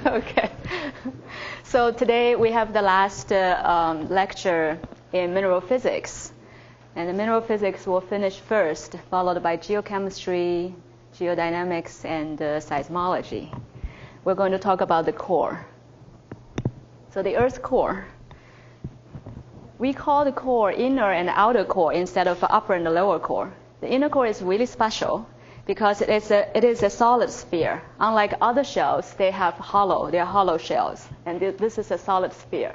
Okay. So today we have the last lecture in mineral physics. And the mineral physics will finish first, followed by geochemistry, geodynamics, and seismology. We're going to talk about the core. So the Earth's core. We call the core inner and outer core instead of upper and lower core. The inner core is really special because it is a solid sphere. Unlike other shells, they are hollow shells, and this is a solid sphere.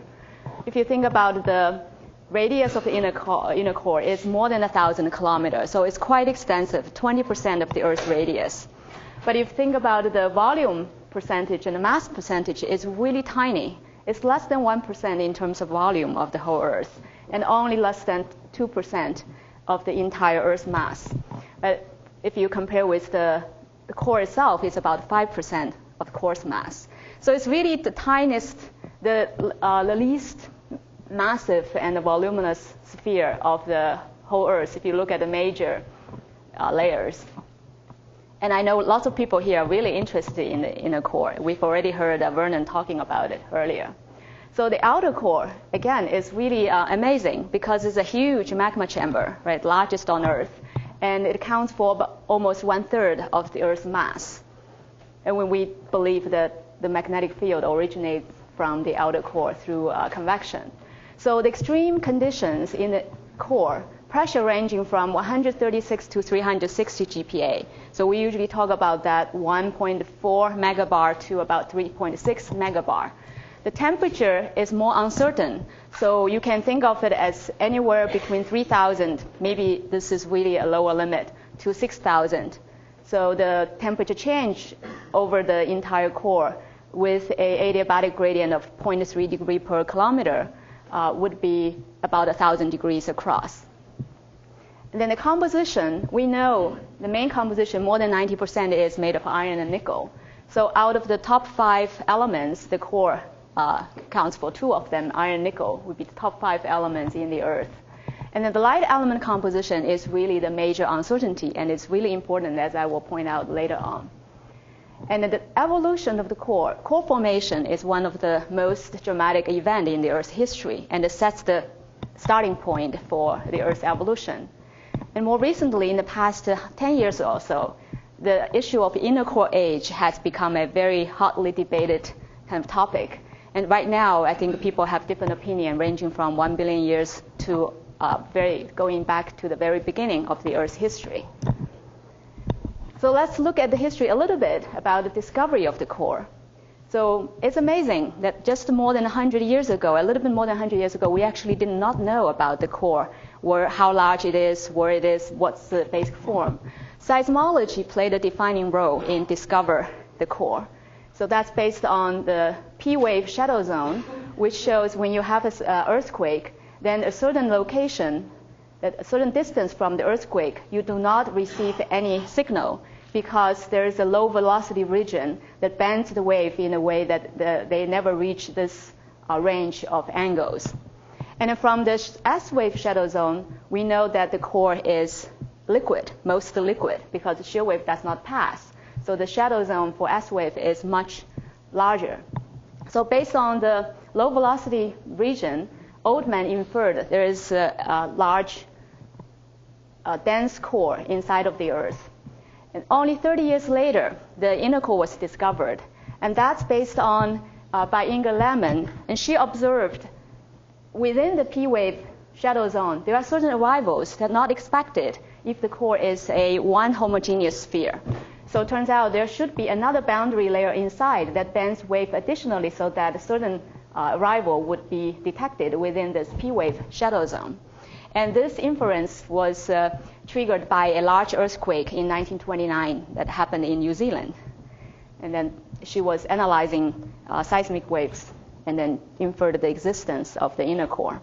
If you think about the radius of the inner core is more than 1,000 kilometers, so it's quite extensive, 20% of the Earth's radius. But if you think about the volume percentage and the mass percentage, it's really tiny. It's less than 1% in terms of volume of the whole Earth, and only less than 2% of the entire Earth's mass. But if you compare with the core itself, it's about 5% of the core's mass. So it's really the tiniest, the least massive and voluminous sphere of the whole Earth if you look at the major layers. And I know lots of people here are really interested in the inner core. We've already heard Vernon talking about it earlier. So the outer core, again, is really amazing because it's a huge magma chamber, right, largest on Earth. And it accounts for almost 1/3 of the Earth's mass. And when we believe that the magnetic field originates from the outer core through convection. So the extreme conditions in the core, pressure ranging from 136 to 360 GPa. So we usually talk about that 1.4 megabar to about 3.6 megabar. The temperature is more uncertain, so you can think of it as anywhere between 3,000, maybe this is really a lower limit, to 6,000. So the temperature change over the entire core with a adiabatic gradient of 0.3 degree per kilometer would be about 1,000 degrees across. And then the composition, we know the main composition, more than 90% is made of iron and nickel. So out of the top 5 elements, the core accounts for 2 of them. Iron and nickel would be the top 5 elements in the Earth. And then the light element composition is really the major uncertainty, and it's really important, as I will point out later on. And then the evolution of the core formation is one of the most dramatic events in the Earth's history, and it sets the starting point for the Earth's evolution. And more recently, in the past 10 years or so, the issue of inner core age has become a very hotly debated kind of topic. And right now, I think people have different opinion, ranging from 1 billion years to going back to the very beginning of the Earth's history. So let's look at the history a little bit about the discovery of the core. So it's amazing that just more than 100 years ago, a little bit more than 100 years ago, we actually did not know about the core, how large it is, where it is, what's the basic form. Seismology played a defining role in discover the core. So that's based on the P-wave shadow zone, which shows when you have an earthquake, then a certain location, a certain distance from the earthquake, you do not receive any signal because there is a low velocity region that bends the wave in a way that they never reach this range of angles. And from the S-wave shadow zone, we know that the core is liquid, mostly liquid, because the shear wave does not pass. So the shadow zone for S-wave is much larger. So based on the low velocity region, Oldman inferred there is a large, dense core inside of the Earth. And only 30 years later, the inner core was discovered. And that's based on by Inga Lehmann. And she observed within the P-wave shadow zone, there are certain arrivals that are not expected if the core is one homogeneous sphere. So it turns out there should be another boundary layer inside that bends wave additionally so that a certain arrival would be detected within this P-wave shadow zone. And this inference was triggered by a large earthquake in 1929 that happened in New Zealand. And then she was analyzing seismic waves and then inferred the existence of the inner core.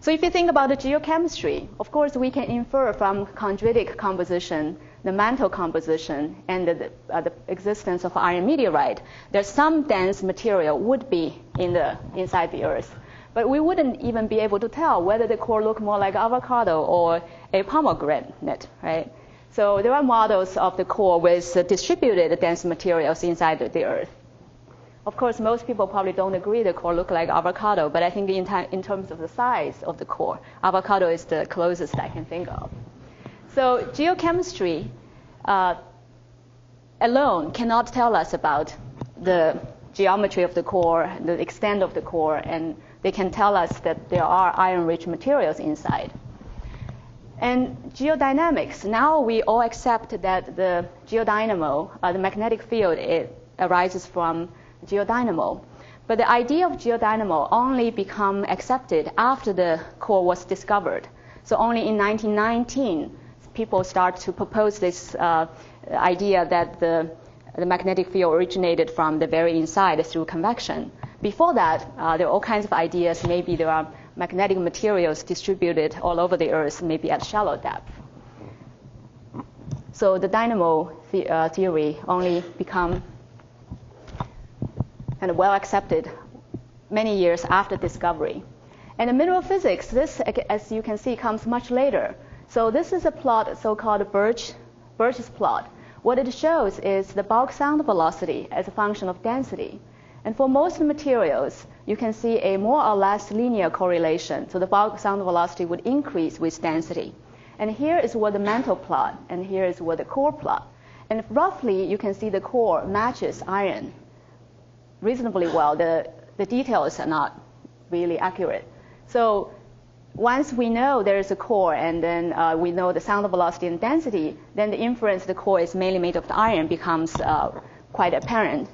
So if you think about the geochemistry, of course we can infer from chondritic composition, the mantle composition, and the existence of iron meteorite, there's some dense material would be inside the Earth. But we wouldn't even be able to tell whether the core looked more like avocado or a pomegranate, right? So there are models of the core with distributed dense materials inside the Earth. Of course, most people probably don't agree the core look like avocado, but I think in terms of the size of the core, avocado is the closest I can think of. So geochemistry alone cannot tell us about the geometry of the core, the extent of the core, and they can tell us that there are iron-rich materials inside. And geodynamics, now we all accept that the geodynamo, the magnetic field, it arises from geodynamo. But the idea of geodynamo only became accepted after the core was discovered. So only in 1919, people start to propose this idea that the magnetic field originated from the very inside through convection. Before that, there are all kinds of ideas. Maybe there are magnetic materials distributed all over the Earth, maybe at shallow depth. So the dynamo theory only become kind of well accepted many years after discovery. And in mineral physics, this, as you can see, comes much later. So this is a plot, so-called Birch's plot. What it shows is the bulk sound velocity as a function of density. And for most materials, you can see a more or less linear correlation. So the bulk sound velocity would increase with density. And here is what the mantle plot, and here is what the core plot. And roughly, you can see the core matches iron reasonably well. The details are not really accurate. So once we know there is a core, and then we know the sound velocity and density, then the inference the core is mainly made of iron becomes quite apparent.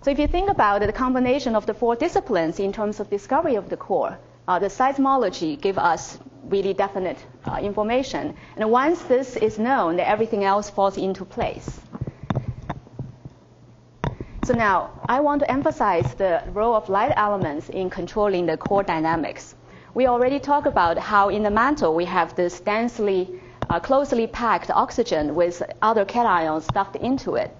So if you think about it, the combination of the four disciplines in terms of discovery of the core, the seismology give us really definite information. And once this is known, then everything else falls into place. So now, I want to emphasize the role of light elements in controlling the core dynamics. We already talked about how in the mantle we have this densely, closely packed oxygen with other cations stuffed into it.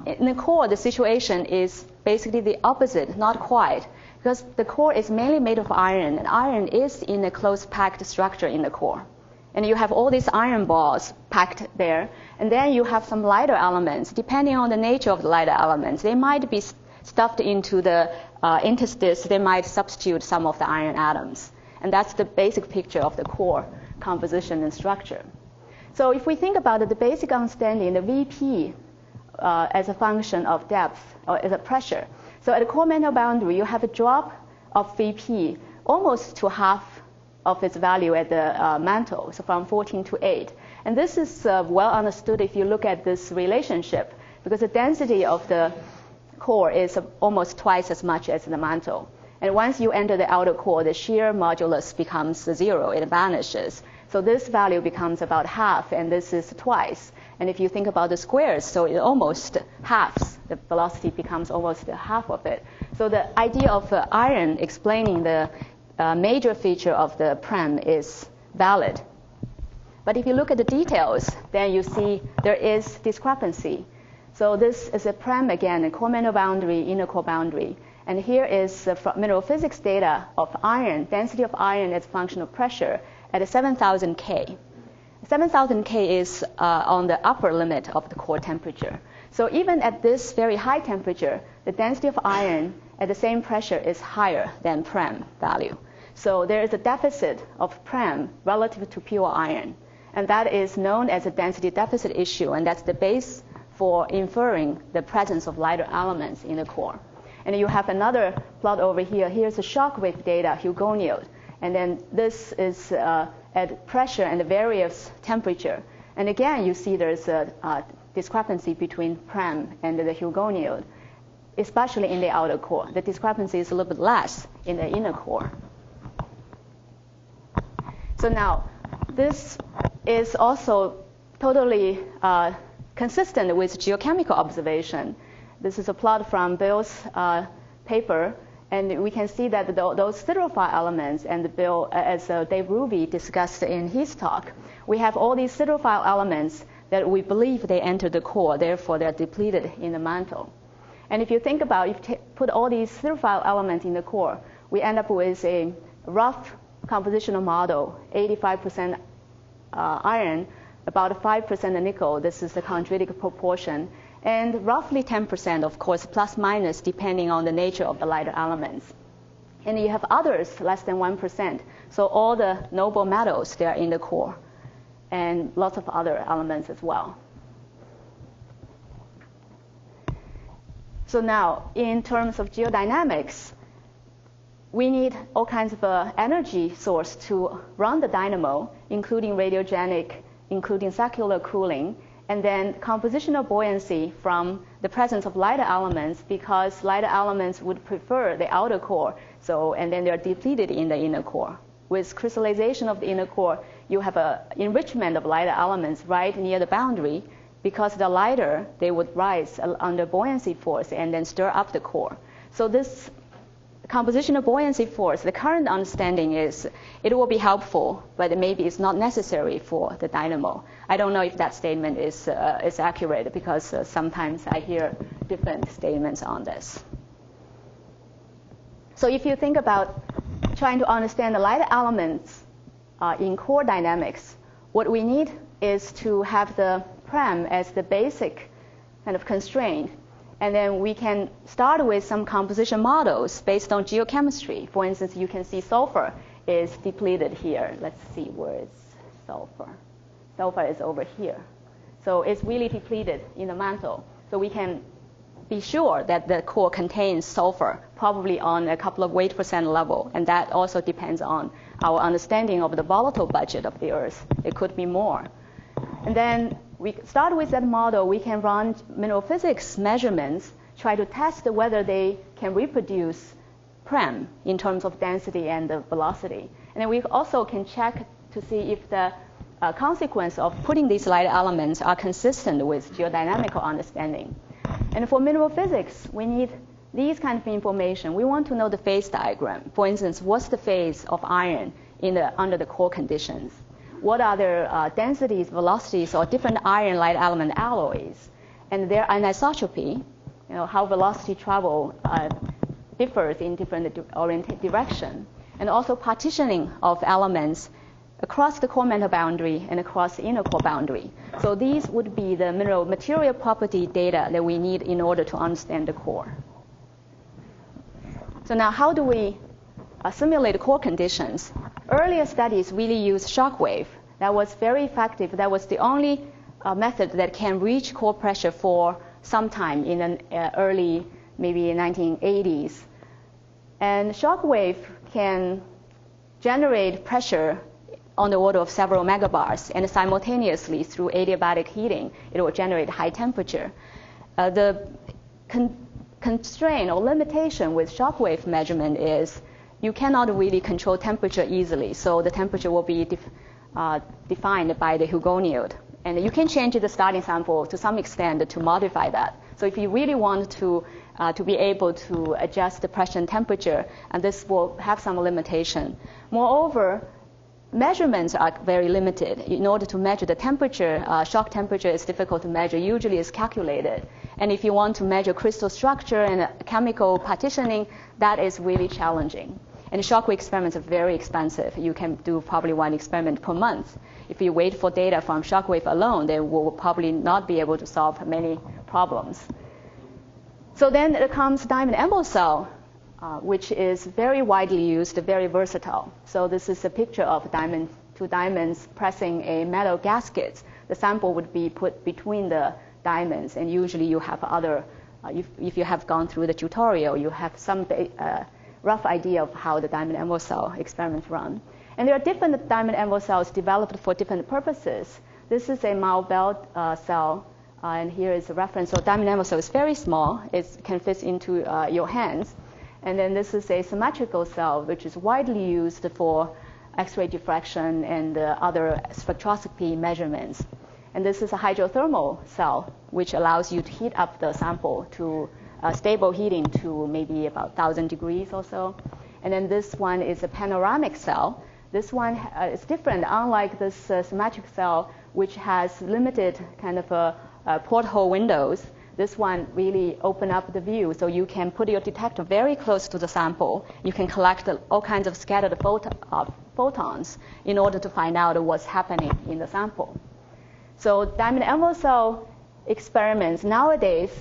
In the core, the situation is basically the opposite, not quite, because the core is mainly made of iron, and iron is in a close packed structure in the core. And you have all these iron balls packed there, and then you have some lighter elements. Depending on the nature of the lighter elements, they might be stuffed into the interstice. They might substitute some of the iron atoms. And that's the basic picture of the core composition and structure. So if we think about it, the basic understanding, the VP as a function of depth or as a pressure. So at the core mantle boundary, you have a drop of VP almost to half of its value at the mantle, so from 14 to 8. And this is well understood if you look at this relationship, because the density of the core is almost twice as much as the mantle. And once you enter the outer core, the shear modulus becomes 0, it vanishes. So this value becomes about half, and this is twice. And if you think about the squares, so it almost halves. The velocity becomes almost half of it. So the idea of iron explaining the major feature of the prem is valid. But if you look at the details, then you see there is discrepancy. So this is a prem again, a core mantle boundary, inner core boundary. And here is mineral physics data of iron, density of iron as a function of pressure at 7,000 K. 7,000 K is on the upper limit of the core temperature. So even at this very high temperature, the density of iron at the same pressure is higher than prem value. So there is a deficit of prem relative to pure iron. And that is known as a density deficit issue, and that's the base for inferring the presence of lighter elements in the core. And you have another plot over here. Here's the Shockwave Data, Hugoniot. And then this is at pressure and various temperature. And again, you see there's a discrepancy between prem and the Hugoniot, especially in the outer core. The discrepancy is a little bit less in the inner core. So now, this is also totally consistent with geochemical observation. This is a plot from Bill's paper, and we can see that those siderophile elements, and Bill, as Dave Ruby discussed in his talk, we have all these siderophile elements that we believe they enter the core, therefore they're depleted in the mantle. And if you think about, if you put all these siderophile elements in the core, we end up with a rough compositional model, 85% iron, about 5% nickel. This is the chondritic proportion. and roughly 10%, of course, plus minus, depending on the nature of the lighter elements. And you have others, less than 1%. So all the noble metals, they are in the core, and lots of other elements as well. So now, in terms of geodynamics, we need all kinds of energy source to run the dynamo, including radiogenic, including circular cooling, and then compositional buoyancy from the presence of lighter elements, because lighter elements would prefer the outer core, and then they're depleted in the inner core. With crystallization of the inner core, you have an enrichment of lighter elements right near the boundary. Because they're lighter, they would rise under buoyancy force and then stir up the core. So this compositional buoyancy force, the current understanding is it will be helpful, but maybe it's not necessary for the dynamo. I don't know if that statement is accurate, because sometimes I hear different statements on this. So if you think about trying to understand the lighter elements in core dynamics, what we need is to have the Prem as the basic kind of constraint. And then we can start with some composition models based on geochemistry. For instance, you can see sulfur is depleted here. Let's see, where is sulfur? Sulfur is over here. So it's really depleted in the mantle. So we can be sure that the core contains sulfur, probably on a couple of weight % level. And that also depends on our understanding of the volatile budget of the Earth. It could be more. And then we start with that model. We can run mineral physics measurements, try to test whether they can reproduce Prem in terms of density and the velocity. And then we also can check to see if the consequence of putting these lighter elements are consistent with geodynamical understanding. And for mineral physics, we need these kind of information. We want to know the phase diagram. For instance, what's the phase of iron under the core conditions? What are their densities, velocities, or different iron light element alloys, and their anisotropy, how velocity travel differs in different direction, and also partitioning of elements across the core mental boundary and across the inner core boundary. So these would be the mineral material property data that we need in order to understand the core. So now, how do we simulate core conditions? Earlier studies really used shockwave. That was very effective. That was the only method that can reach core pressure for some time in the early, maybe 1980s. And shockwave can generate pressure on the order of several megabars, and simultaneously through adiabatic heating, it will generate high temperature. The constraint or limitation with shockwave measurement is you cannot really control temperature easily, so the temperature will be defined by the Hugoniot. And you can change the starting sample to some extent to modify that. So if you really want to be able to adjust the pressure and temperature, and this will have some limitation. Moreover, measurements are very limited. In order to measure the temperature, shock temperature is difficult to measure. Usually it's calculated. And if you want to measure crystal structure and chemical partitioning, that is really challenging. And shockwave experiments are very expensive. You can do probably one experiment per month. If you wait for data from shockwave alone, they will probably not be able to solve many problems. So then it comes diamond emerald cell, which is very widely used, very versatile. So this is a picture of two diamonds pressing a metal gasket. The sample would be put between the diamonds, and usually you have other, if you have gone through the tutorial, you have some rough idea of how the diamond emerald cell experiments run. And there are different diamond emerald cells developed for different purposes. This is a Mao belt cell, and here is a reference. So diamond emerald cell is very small. It can fit into your hands. And then this is a symmetrical cell, which is widely used for X-ray diffraction and other spectroscopy measurements. And this is a hydrothermal cell, which allows you to heat up the sample to stable heating to maybe about 1,000 degrees or so. And then this one is a panoramic cell. This one is different, unlike this symmetric cell, which has limited kind of porthole windows. This one really open up the view, so you can put your detector very close to the sample. You can collect all kinds of scattered photons in order to find out what's happening in the sample. So diamond emerald cell experiments nowadays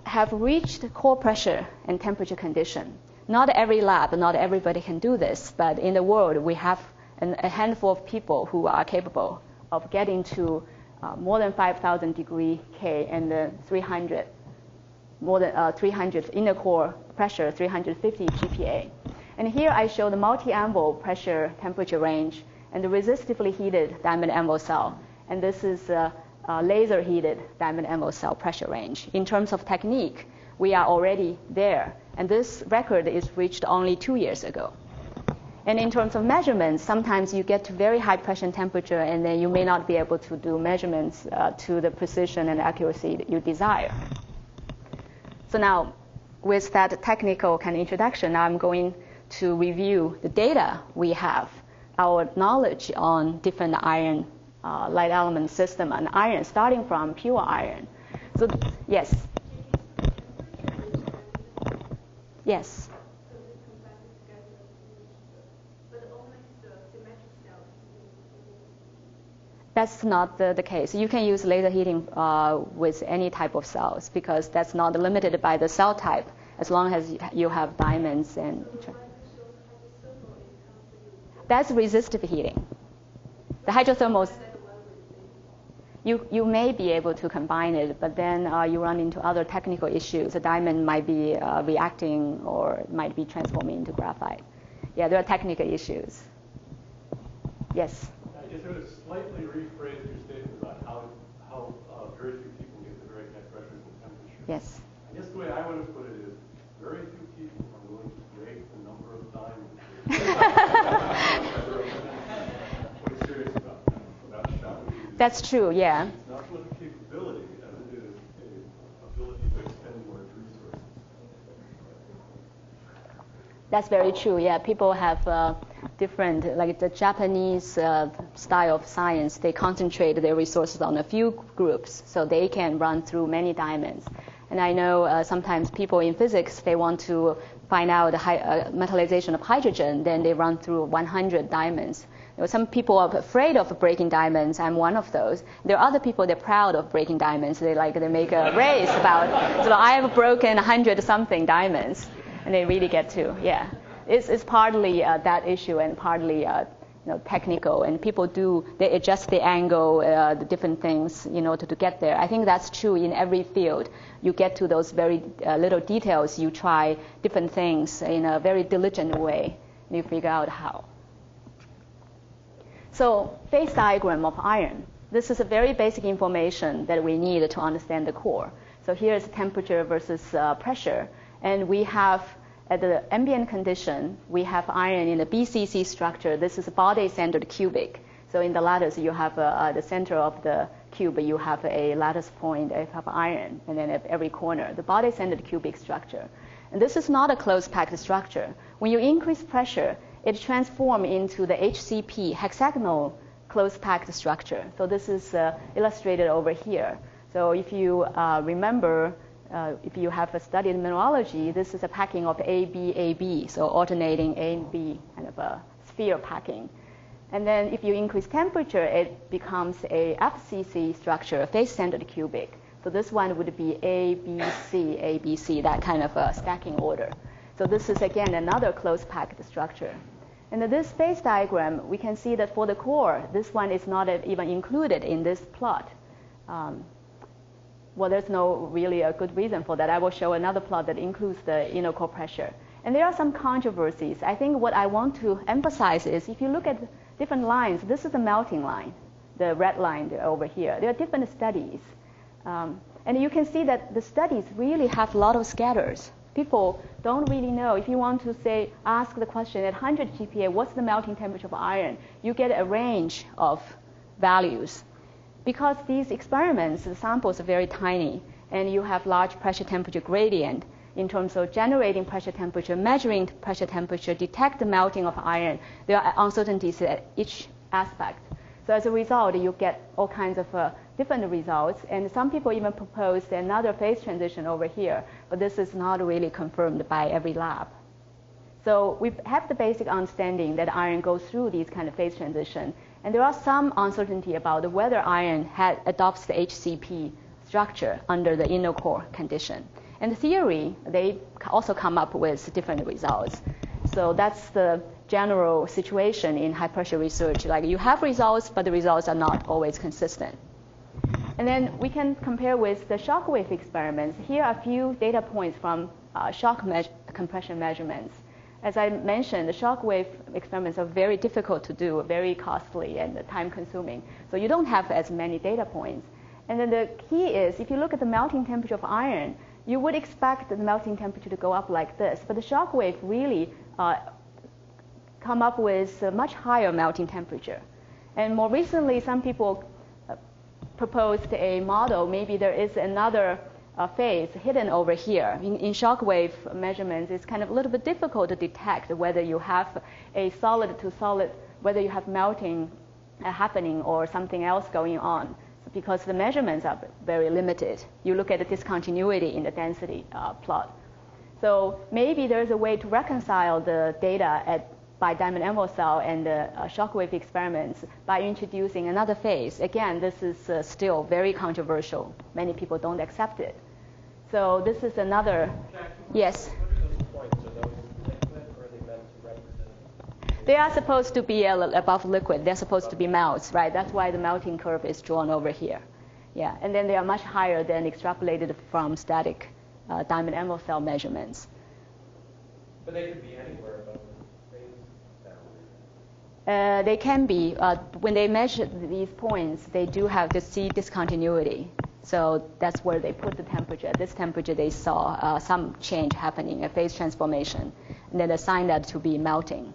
have reached core pressure and temperature condition. Not every lab, not everybody can do this, but in the world we have a handful of people who are capable of getting to more than 5,000 degree K and 300, more than 300 inner core pressure, 350 GPa. And here I show the multi-envelope pressure temperature range and the resistively heated diamond envelope cell. And this is a laser heated diamond envelope cell pressure range. In terms of technique, we are already there. And this record is reached only 2 years ago. And in terms of measurements, sometimes you get to very high pressure and temperature, and then you may not be able to do measurements to the precision and accuracy that you desire. So now, with that technical kind of introduction, now I'm going to review the data we have, our knowledge on different iron light element system and iron, starting from pure iron. So yes. Yes. That's not the case. You can use laser heating with any type of cells because that's not limited by the cell type as long as you have diamonds and. That's resistive heating. The hydrothermals, you may be able to combine it, but then you run into other technical issues. The diamond might be reacting or might be transforming into graphite. Yeah, there are technical issues. Yes? I guess I would slightly rephrase your statement about how very few people get to very high pressures and temperatures. Yes. I guess the way I would have put it is very few people are willing to break the number of diamonds. Quite serious about shockwave. That's true, yeah. It's not so much a capability as it is an ability to expend more resources. That's very true, yeah. People have different, like the Japanese style of science, they concentrate their resources on a few groups so they can run through many diamonds. And I know sometimes people in physics, they want to find out the metallization of hydrogen, then they run through 100 diamonds. You know, some people are afraid of breaking diamonds. I'm one of those. There are other people, they're proud of breaking diamonds. They make a race about, so I have broken 100-something diamonds. And they really get to, yeah. It's partly that issue and partly technical, and people they adjust the angle, the different things, to get there. I think that's true in every field. You get to those very little details. You try different things in a very diligent way, and you figure out how. So phase diagram of iron. This is a very basic information that we need to understand the core. So here's temperature versus pressure, and we have at the ambient condition, we have iron in the BCC structure. This is body-centered cubic. So in the lattice, you have the center of the cube, you have a lattice point of iron, and then at every corner, the body-centered cubic structure. And this is not a close-packed structure. When you increase pressure, it transforms into the HCP, hexagonal close-packed structure. So this is illustrated over here. So if you remember, if you have studied mineralogy, this is a packing of A, B, A, B, so alternating A and B, kind of a sphere packing. And then if you increase temperature, it becomes a FCC structure, a face-centered cubic. So this one would be A, B, C, A, B, C, that kind of a stacking order. So this is, again, another close-packed structure. And in this phase diagram, we can see that for the core, this one is not even included in this plot. Well, there's no really a good reason for that. I will show another plot that includes the inner core pressure. And there are some controversies. I think what I want to emphasize is if you look at different lines, this is the melting line, the red line over here. There are different studies. And you can see that the studies really have a lot of scatters. People don't really know. If you want to say, ask the question at 100 GPa, what's the melting temperature of iron? You get a range of values. Because these experiments, the samples are very tiny, and you have large pressure temperature gradient in terms of generating pressure temperature, measuring pressure temperature, detect the melting of iron. There are uncertainties at each aspect. So as a result, you get all kinds of different results. And some people even proposed another phase transition over here, but this is not really confirmed by every lab. So we have the basic understanding that iron goes through these kind of phase transition. And there are some uncertainty about whether iron adopts the HCP structure under the inner core condition. And the theory, they also come up with different results. So that's the general situation in high pressure research. Like you have results, but the results are not always consistent. And then we can compare with the shockwave experiments. Here are a few data points from shock compression measurements. As I mentioned, the shockwave experiments are very difficult to do, very costly and time-consuming. So you don't have as many data points. And then the key is, if you look at the melting temperature of iron, you would expect the melting temperature to go up like this. But the shockwave really come up with a much higher melting temperature. And more recently, some people proposed a model. Maybe there is another phase hidden over here. In shockwave measurements, it's kind of a little bit difficult to detect whether you have a solid to solid, whether you have melting happening or something else going on, because the measurements are very limited. You look at the discontinuity in the density plot. So maybe there's a way to reconcile the data by diamond anvil cell and the shockwave experiments by introducing another phase. Again, this is still very controversial. Many people don't accept it. So this is another, yes? What are those points? Are those liquid or are they meant to represent? They are supposed to be above liquid. They're supposed to be melts, right? That's why the melting curve is drawn over here. Yeah, and then they are much higher than extrapolated from static diamond anvil cell measurements. But they could be anywhere above the phase. They can be. When they measure these points, they do have to see discontinuity. So that's where they put the temperature. At this temperature, they saw some change happening, a phase transformation, and then assign that to be melting.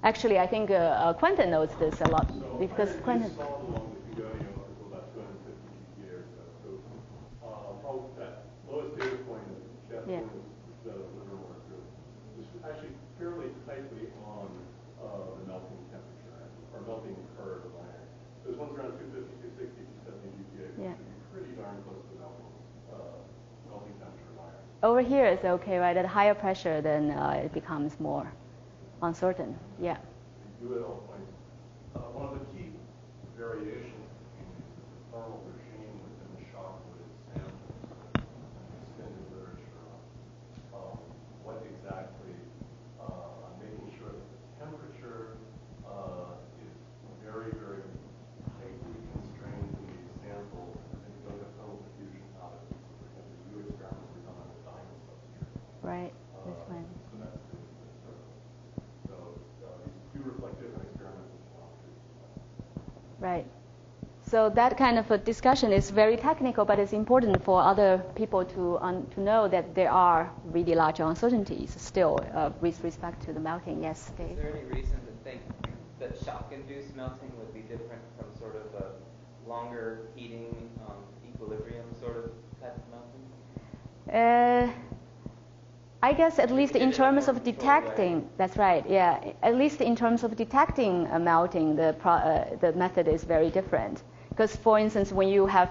Actually, I think Quentin knows this a lot because Quentin. Along the Geodynamics for about 250 years. So that lowest data point that Jeff Yeah. was the liver group is actually fairly tightly on the melting temperature or melting curve of iron. Those ones around 250, 260, 270 GPa Yeah. should be pretty darn close to melting temperature of iron. Over here is okay, right? At higher pressure, then it becomes more uncertain. Yeah. The UL points. One of the key variations between the thermal regime within the shockwave samples and the extended literature on what exactly making sure that the temperature is very, very tightly constrained in these samples and you don't have thermal diffusion out of it. So for example, you experiments were done on a diamond substrate. Right. This one. So that's the so these do reflect different experimental geometries. Right. So that kind of a discussion is very technical, but it's important for other people to know that there are really large uncertainties still with respect to the melting. Yes, Dave? Is there any reason to think that shock-induced melting would be different from sort of a longer heating equilibrium sort of type of melting? I guess at least in terms of detecting, that's right, yeah. At least in terms of detecting melting, the method is very different. Because for instance, when you have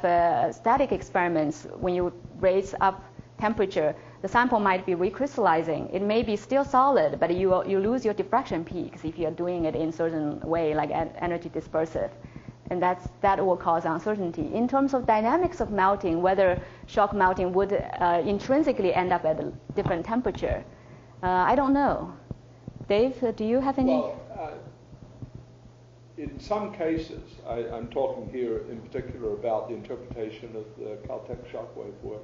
static experiments, when you raise up temperature, the sample might be recrystallizing. It may be still solid, but you lose your diffraction peaks if you're doing it in a certain way, like energy dispersive. And that will cause uncertainty. In terms of dynamics of melting, whether shock melting would intrinsically end up at a different temperature, I don't know. Dave, do you have any? Well, in some cases, I'm talking here in particular about the interpretation of the Caltech shockwave work,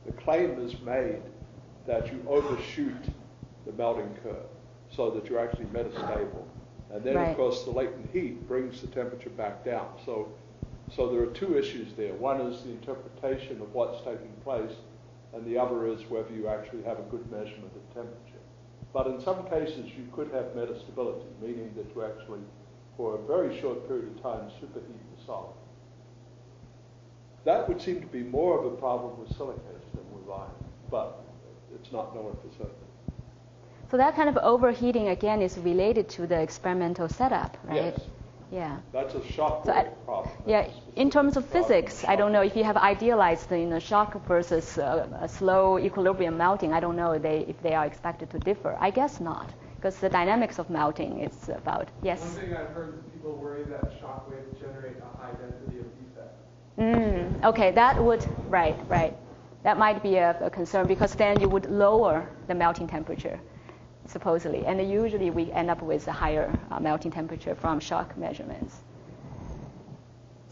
the claim is made that you overshoot the melting curve so that you're actually metastable. And then, Right. of course, the latent heat brings the temperature back down. So there are two issues there. One is the interpretation of what's taking place, and the other is whether you actually have a good measurement of temperature. But in some cases, you could have metastability, meaning that you actually, for a very short period of time, superheat the solid. That would seem to be more of a problem with silicates than with iron, but it's not known for certain. So that kind of overheating, again, is related to the experimental setup, right? Yes. Yeah. That's a shockwave problem. Yeah, That's a in terms of specific problem physics, I don't know if you have idealized the shock versus a slow equilibrium melting. I don't know if they are expected to differ. I guess not, because the dynamics of melting is about, yes? One thing I've heard is people worry that shock waves generate a high density of defect. Okay, that would, right. That might be a concern because then you would lower the melting temperature, supposedly. And usually we end up with a higher melting temperature from shock measurements.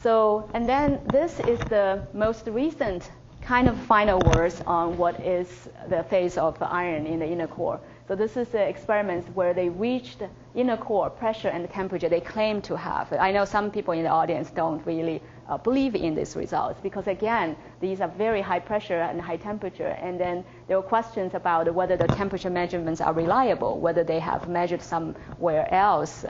So, and then this is the most recent kind of final words on what is the phase of iron in the inner core. So this is the experiments where they reached inner core pressure and temperature they claim to have. I know some people in the audience don't really believe in these results because, again, these are very high pressure and high temperature. And then there were questions about whether the temperature measurements are reliable, whether they have measured somewhere else,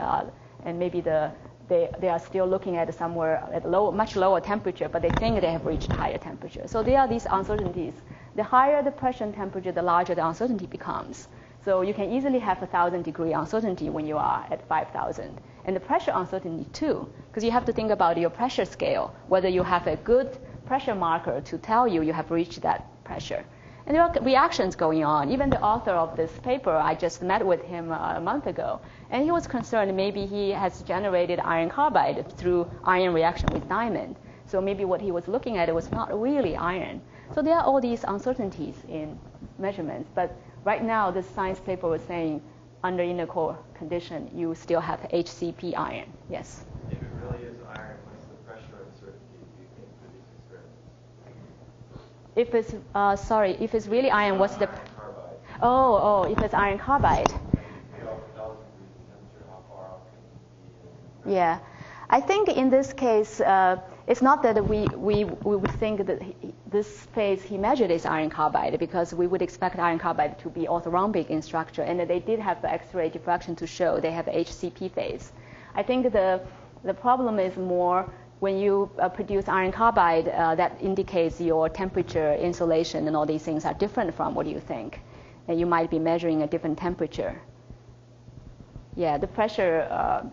and maybe they are still looking at somewhere at much lower temperature, but they think they have reached higher temperature. So there are these uncertainties. The higher the pressure and temperature, the larger the uncertainty becomes. So you can easily have 1,000-degree uncertainty when you are at 5,000. And the pressure uncertainty too, because you have to think about your pressure scale, whether you have a good pressure marker to tell you have reached that pressure. And there are reactions going on. Even the author of this paper, I just met with him a month ago, and he was concerned maybe he has generated iron carbide through iron reaction with diamond. So maybe what he was looking at was not really iron. So there are all these uncertainties in measurements. But right now, this science paper was saying under inner core condition, you still have HCP iron. Yes? If it really is iron, what's the pressure uncertainty do you think for these experiments? If it's really iron, what's the... Iron carbide. Oh, if it's iron carbide. Yeah. I think in this case, it's not that we would think that this phase he measured is iron carbide, because we would expect iron carbide to be orthorhombic in structure, and they did have the X-ray diffraction to show they have HCP phase. I think the problem is more when you produce iron carbide, that indicates your temperature, insulation, and all these things are different from what you think. And you might be measuring a different temperature. Yeah, the pressure,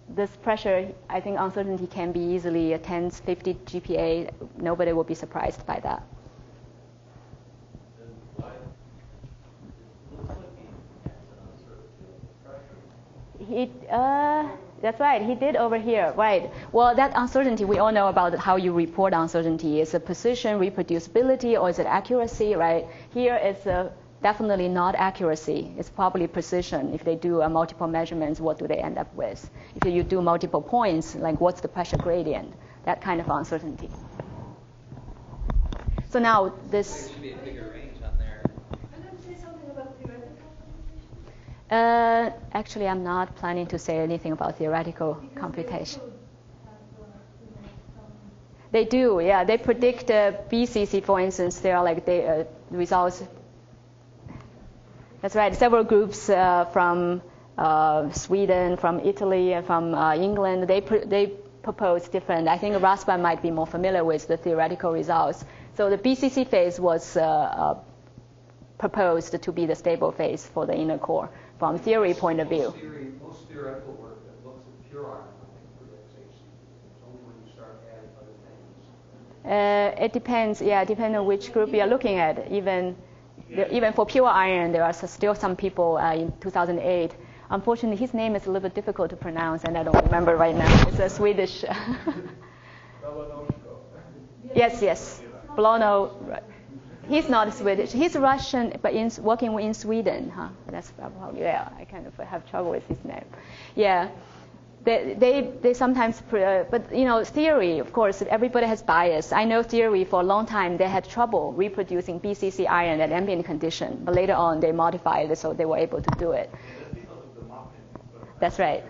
this pressure, I think uncertainty can be easily a 10, 50 GPa. Nobody will be surprised by that. That's right, he did over here, right. Well, that uncertainty, we all know about how you report uncertainty. Is it precision, reproducibility, or is it accuracy, right? Here it's definitely not accuracy. It's probably precision. If they do multiple measurements, what do they end up with? If you do multiple points, like what's the pressure gradient? That kind of uncertainty. So now this... There should be a bigger range on there. Can I say something about theoretical computation? Actually, I'm not planning to say anything about theoretical computation. They do, yeah. They predict BCC, for instance. There are like the results. That's right. Several groups from Sweden, from Italy, and from England, they propose different. I think Raspan might be more familiar with the theoretical results. So the BCC phase was proposed to be the stable phase for the inner core from theory point of view. Most theoretical work that looks at pure iron, I think, predicts HCP. It's only when you start adding other things. It depends. Yeah, depending on which group you're looking at. Even for pure iron, there are still some people in 2008. Unfortunately, his name is a little bit difficult to pronounce, and I don't remember right now. It's a Swedish. Yes. Blono. Right. He's not Swedish. He's Russian, but working in Sweden. Huh? That's probably, yeah. I kind of have trouble with his name. Yeah. They sometimes, but theory, of course, everybody has bias. I know theory for a long time, they had trouble reproducing BCC iron at ambient condition, but later on they modified it so they were able to do it. That's right.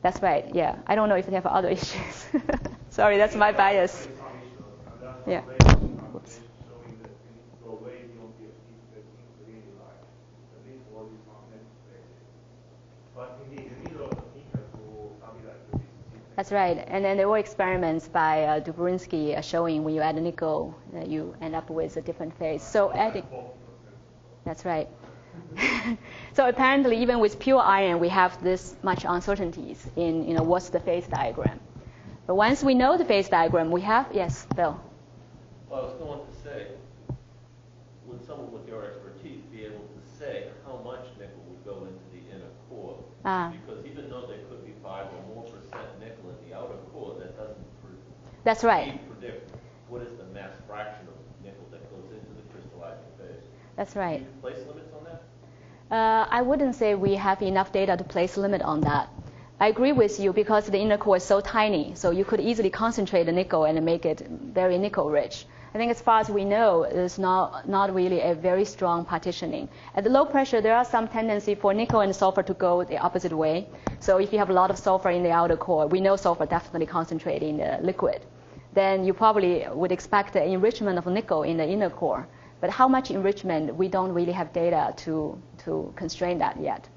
That's right, yeah. I don't know if they have other issues. Sorry, that's my bias. Yeah. Whoops. That's right. And then there were experiments by Dubrinsky showing when you add nickel, you end up with a different phase. So that's right. So apparently, even with pure iron, we have this much uncertainties in what's the phase diagram. But once we know the phase diagram, we have yes, Bill. Well, I was going to say, would someone with your expertise be able to say how much nickel would go into the inner core. Because even though there could be 5 or more % nickel in the outer core, that doesn't That's right. predict what is the mass fraction of nickel that goes into the crystallizing phase. That's right. Do you place limits on that? I wouldn't say we have enough data to place a limit on that. I agree with you because the inner core is so tiny, so you could easily concentrate the nickel and make it very nickel rich. I think as far as we know, there's not really a very strong partitioning. At the low pressure, there are some tendency for nickel and sulfur to go the opposite way. So if you have a lot of sulfur in the outer core, we know sulfur definitely concentrated in the liquid, then you probably would expect the enrichment of nickel in the inner core. But how much enrichment, we don't really have data to constrain that yet.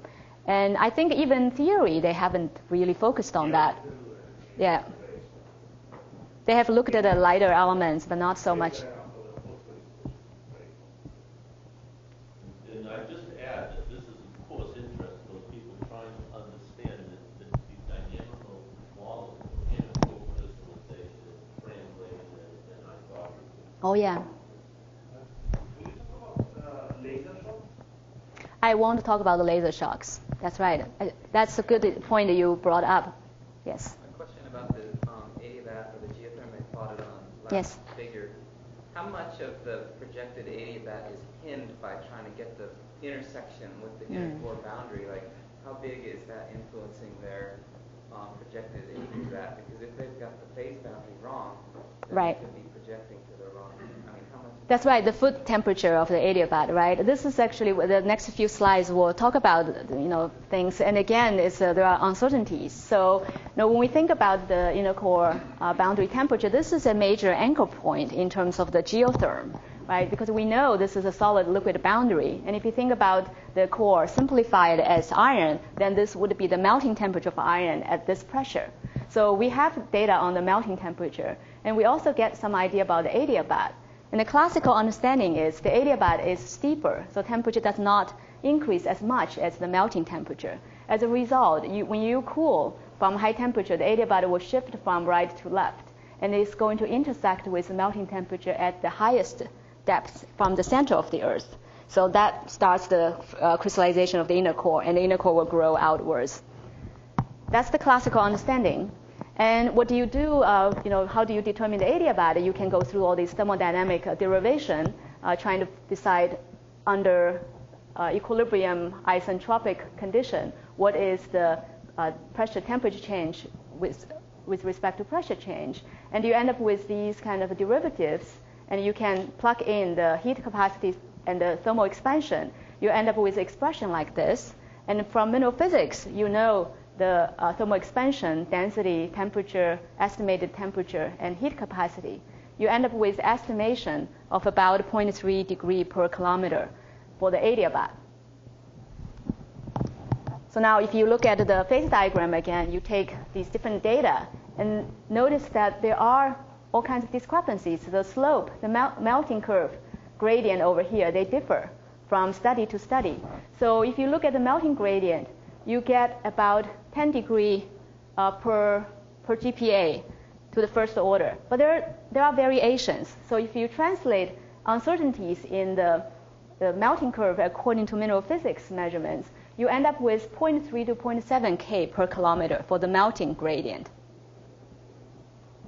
And I think even in theory, they haven't really focused on that. Yeah. They have looked at the lighter elements, but not so much. And I just add that this is, of course, interest for people trying to understand the dynamical model of inner crystallization, translating and isotope. Oh, yeah. Will you talk about laser shocks? I want to talk about the laser shocks. That's right. That's a good point that you brought up. Yes. A question about the adiabat or the geothermal plotted on last figure. How much of the projected adiabat is pinned by trying to get the intersection with the inner core boundary? Like, how big is that influencing their projected adiabat? Because if they've got the phase boundary wrong, then they could be projecting to the wrong. I mean, how much? That's right, the foot temperature of the adiabat, right? This is actually the next few slides will talk about, things. And again, there are uncertainties. So, when we think about the inner core boundary temperature, this is a major anchor point in terms of the geotherm, right? Because we know this is a solid liquid boundary. And if you think about the core simplified as iron, then this would be the melting temperature of iron at this pressure. So we have data on the melting temperature. And we also get some idea about the adiabat. And the classical understanding is the adiabat is steeper, so temperature does not increase as much as the melting temperature. As a result, when you cool from high temperature, the adiabat will shift from right to left, and it's going to intersect with the melting temperature at the highest depth from the center of the Earth. So that starts the crystallization of the inner core, and the inner core will grow outwards. That's the classical understanding. And what do you do, how do you determine the adiabat? You can go through all these thermodynamic derivation, trying to decide under equilibrium isentropic condition, what is the pressure temperature change with respect to pressure change. And you end up with these kind of derivatives, and you can plug in the heat capacity and the thermal expansion. You end up with an expression like this. And from mineral physics, you know the thermal expansion, density, temperature, estimated temperature, and heat capacity. You end up with estimation of about 0.3 degree per kilometer for the adiabat. So now if you look at the phase diagram again, you take these different data and notice that there are all kinds of discrepancies. The slope, the melting curve gradient over here, they differ from study to study. So if you look at the melting gradient, you get about 10 degree per GPa to the first order. But there are variations. So if you translate uncertainties in the melting curve according to mineral physics measurements, you end up with 0.3 to 0.7 K per kilometer for the melting gradient.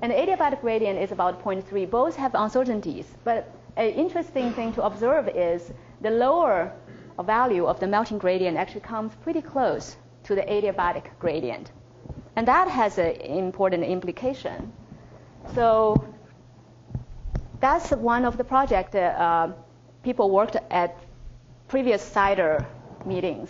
And the adiabatic gradient is about 0.3. Both have uncertainties. But an interesting thing to observe is the lower value of the melting gradient actually comes pretty close to the adiabatic gradient. And that has an important implication. So that's one of the projects that people worked at previous CIDER meetings.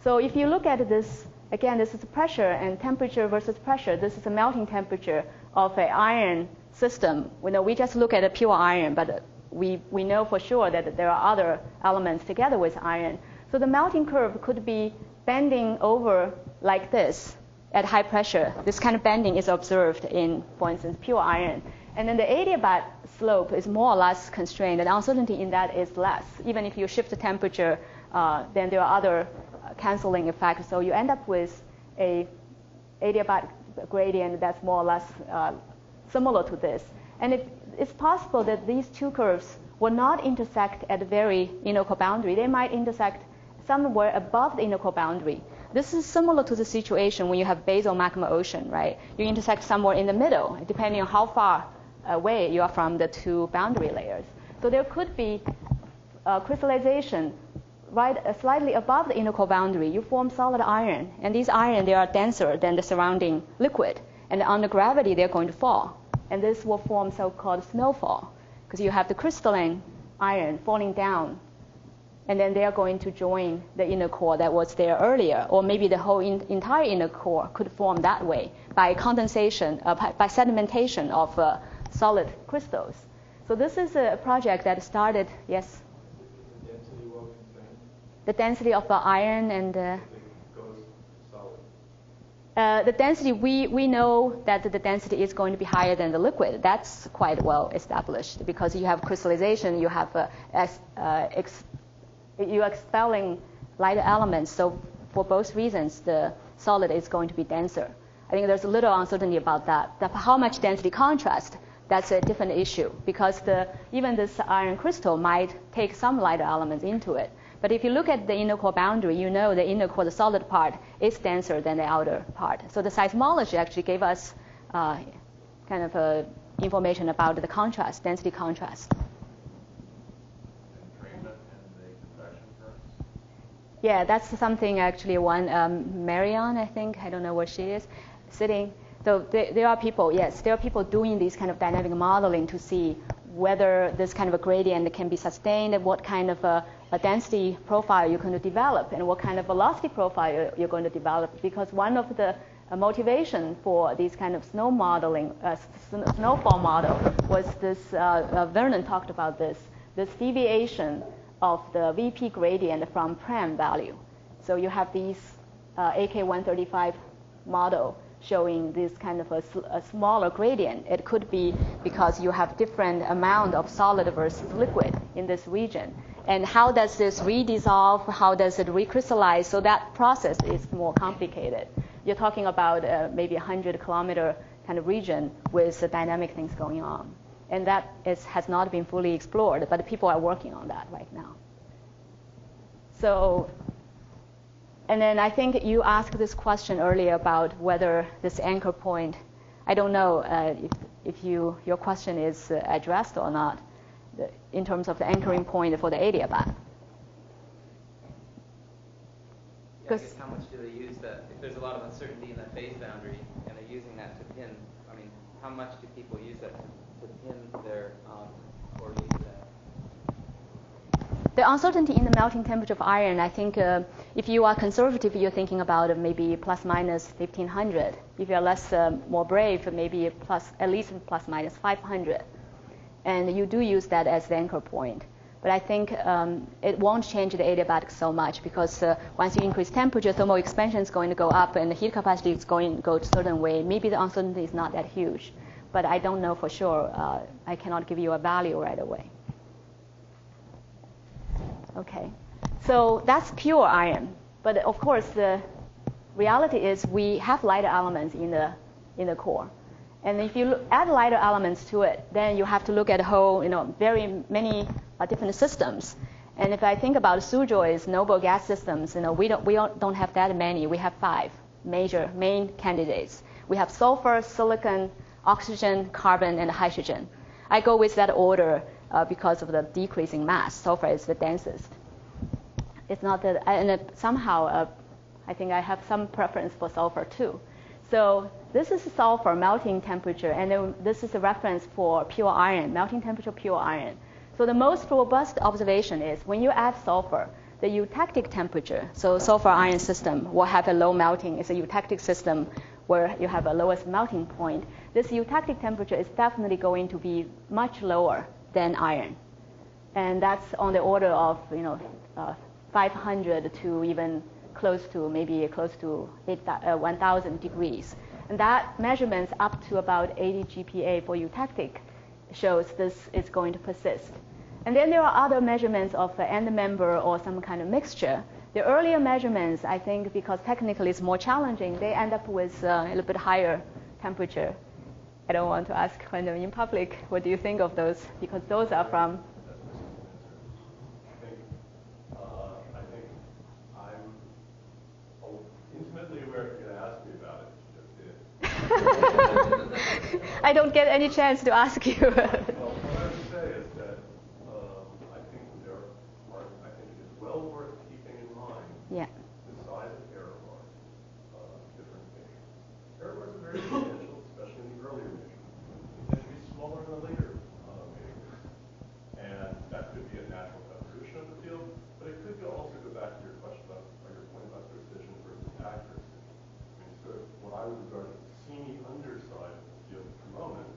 So if you look at this, again, this is pressure and temperature versus pressure. This is the melting temperature of an iron system. We just look at a pure iron, but we know for sure that there are other elements together with iron. So the melting curve could be bending over like this at high pressure. This kind of bending is observed in, for instance, pure iron. And then the adiabat slope is more or less constrained. The uncertainty in that is less. Even if you shift the temperature, then there are other canceling effects. So you end up with a adiabat gradient that's more or less similar to this. And it's possible that these two curves will not intersect at the very inner core boundary. They might intersect somewhere above the inner core boundary. This is similar to the situation when you have basal magma ocean, right? You intersect somewhere in the middle, depending on how far away you are from the two boundary layers. So there could be crystallization right slightly above the inner core boundary. You form solid iron, and these iron, they are denser than the surrounding liquid. And under gravity, they're going to fall. And this will form so-called snowfall, because you have the crystalline iron falling down, and then they are going to join the inner core that was there earlier, or maybe the whole entire inner core could form that way by condensation, by sedimentation of solid crystals. So this is a project that started, yes? The density will contain? The density of the iron and It goes solid. the density, we know that the density is going to be higher than the liquid. That's quite well established because you have crystallization, you have you're expelling lighter elements. So for both reasons, the solid is going to be denser. I think there's a little uncertainty about that. How much density contrast, that's a different issue because even this iron crystal might take some lighter elements into it. But if you look at the inner core boundary, you know the inner core, the solid part, is denser than the outer part. So the seismology actually gave us kind of information about the contrast, density contrast. Entrainment and the convection currents? Yeah, that's something actually Marion, I think, I don't know where she is, sitting. So there are people, yes, there are people doing these kind of dynamic modeling to see whether this kind of a gradient can be sustained, and what kind of a density profile you're going to develop, and what kind of velocity profile you're going to develop. Because one of the motivation for these kind of snow modeling, snowfall model, was this, Vernon talked about this deviation of the VP gradient from Prem value. So you have these AK-135 model showing this kind of a smaller gradient. It could be because you have different amount of solid versus liquid in this region. And how does this redissolve? How does it recrystallize? So that process is more complicated. You're talking about maybe 100-kilometer kind of region with dynamic things going on. And that has not been fully explored, but people are working on that right now. So, and then I think you asked this question earlier about whether this anchor point, I don't know if your question is addressed or not, in terms of the anchoring point for the adiabat. Yeah, I guess how much do they use that? If there's a lot of uncertainty in that phase boundary and they're using that to pin, I mean, how much do people use that to pin their coordinates? The uncertainty in the melting temperature of iron, I think if you are conservative, you're thinking about maybe plus minus 1,500. If you're more brave, maybe at least plus minus 500. And you do use that as the anchor point. But I think it won't change the adiabatic so much because once you increase temperature, thermal expansion is going to go up and the heat capacity is going to go a certain way. Maybe the uncertainty is not that huge. But I don't know for sure. I cannot give you a value right away. Okay, so that's pure iron. But of course, the reality is we have lighter elements in the core. And if you add lighter elements to it, then you have to look at the whole, very many different systems. And if I think about Sujoy's noble gas systems, we don't have that many. We have 5 main candidates. We have sulfur, silicon, oxygen, carbon, and hydrogen. I go with that order because of the decreasing mass. Sulfur is the densest. It's not that, and somehow I think I have some preference for sulfur too. So this is sulfur melting temperature, and then this is a reference for pure iron, melting temperature pure iron. So the most robust observation is when you add sulfur, the eutectic temperature, so sulfur iron system will have a low melting. It's a eutectic system where you have a lowest melting point. This eutectic temperature is definitely going to be much lower than iron. And that's on the order of 500 to even close to 1,000 degrees. And that measurements up to about 80 GPa for eutectic shows this is going to persist. And then there are other measurements of the end member or some kind of mixture. The earlier measurements, I think, because technically it's more challenging, they end up with a little bit higher temperature. I don't want to ask when in public, what do you think of those? Because those are from... I think I don't get any chance to ask you. Well, what I would say is that I think it is well worth keeping in mind Yeah. the size of error bars of different measurements. Error bars are very substantial, especially in the earlier measurements. They tend to be smaller in the later measurements. And that could be a natural evolution of the field, but it could also go back to your question about, or your point about precision versus accuracy. I mean, sort of what I would regard as the seamy underside of the field at the moment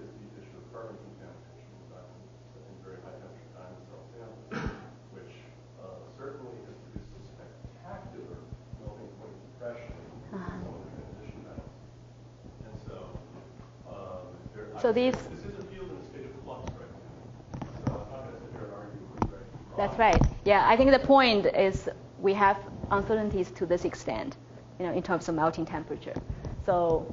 is the issue of carbon contamination in very high temperature diamond cell samples, which certainly has produced some spectacular melting point depression in some of the transition metals. And so, this is a field in a state of flux right now. So I'm not going to sit here and argue who's right. That's right. Yeah, I think the point is we have uncertainties to this extent, in terms of melting temperature. So,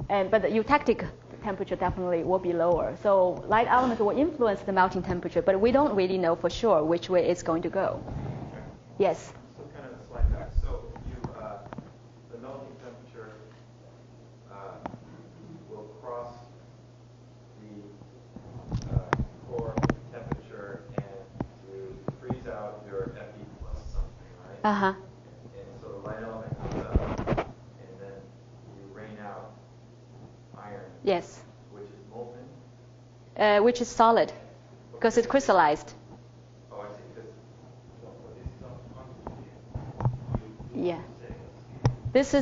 but the eutectic temperature definitely will be lower. So light elements will influence the melting temperature, but we don't really know for sure which way it's going to go. Okay. Yes. So kind of a slide back. So the melting temperature will cross the core temperature and to freeze out your Fe plus something, right? Uh-huh. And so the light element comes up, and then you rain out iron. Yes. Which is molten. Which is solid, because it's crystallized. Oh, I see. Because Yeah. This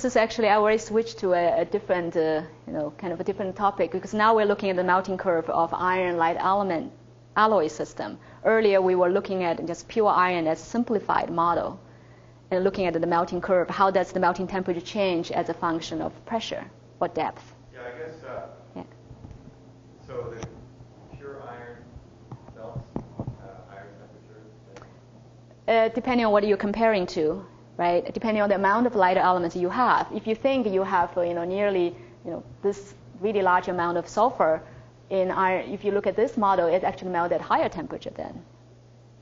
is actually, I already switched to a different, kind of a different topic, because now we're looking at the melting curve of iron light element alloy system. Earlier we were looking at just pure iron as a simplified model, and looking at the melting curve. How does the melting temperature change as a function of pressure or depth? yeah, I guess. Yeah. So the pure iron melts higher temperature. Depending on what you're comparing to, right? Depending on the amount of lighter elements you have. If you think you have, nearly, this really large amount of sulfur in iron, if you look at this model, it actually melts at higher temperature than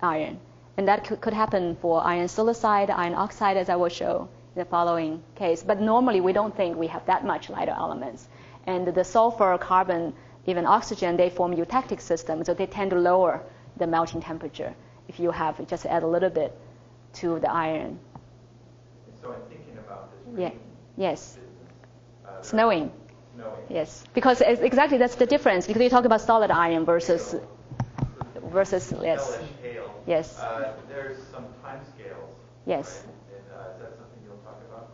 iron. And that could happen for iron silicide, iron oxide, as I will show in the following case. But normally we don't think we have that much lighter elements. And the sulfur, carbon, even oxygen, they form eutectic systems, so they tend to lower the melting temperature if you have just add a little bit to the iron. So I'm thinking about this. Yeah. Yes. Business, Snowing. Snowing. Yes. Because exactly that's the difference. Because you talk about solid iron versus yes. Hellish hail. Yes. There's some time scales. Yes. Right? And, is that something you'll talk about?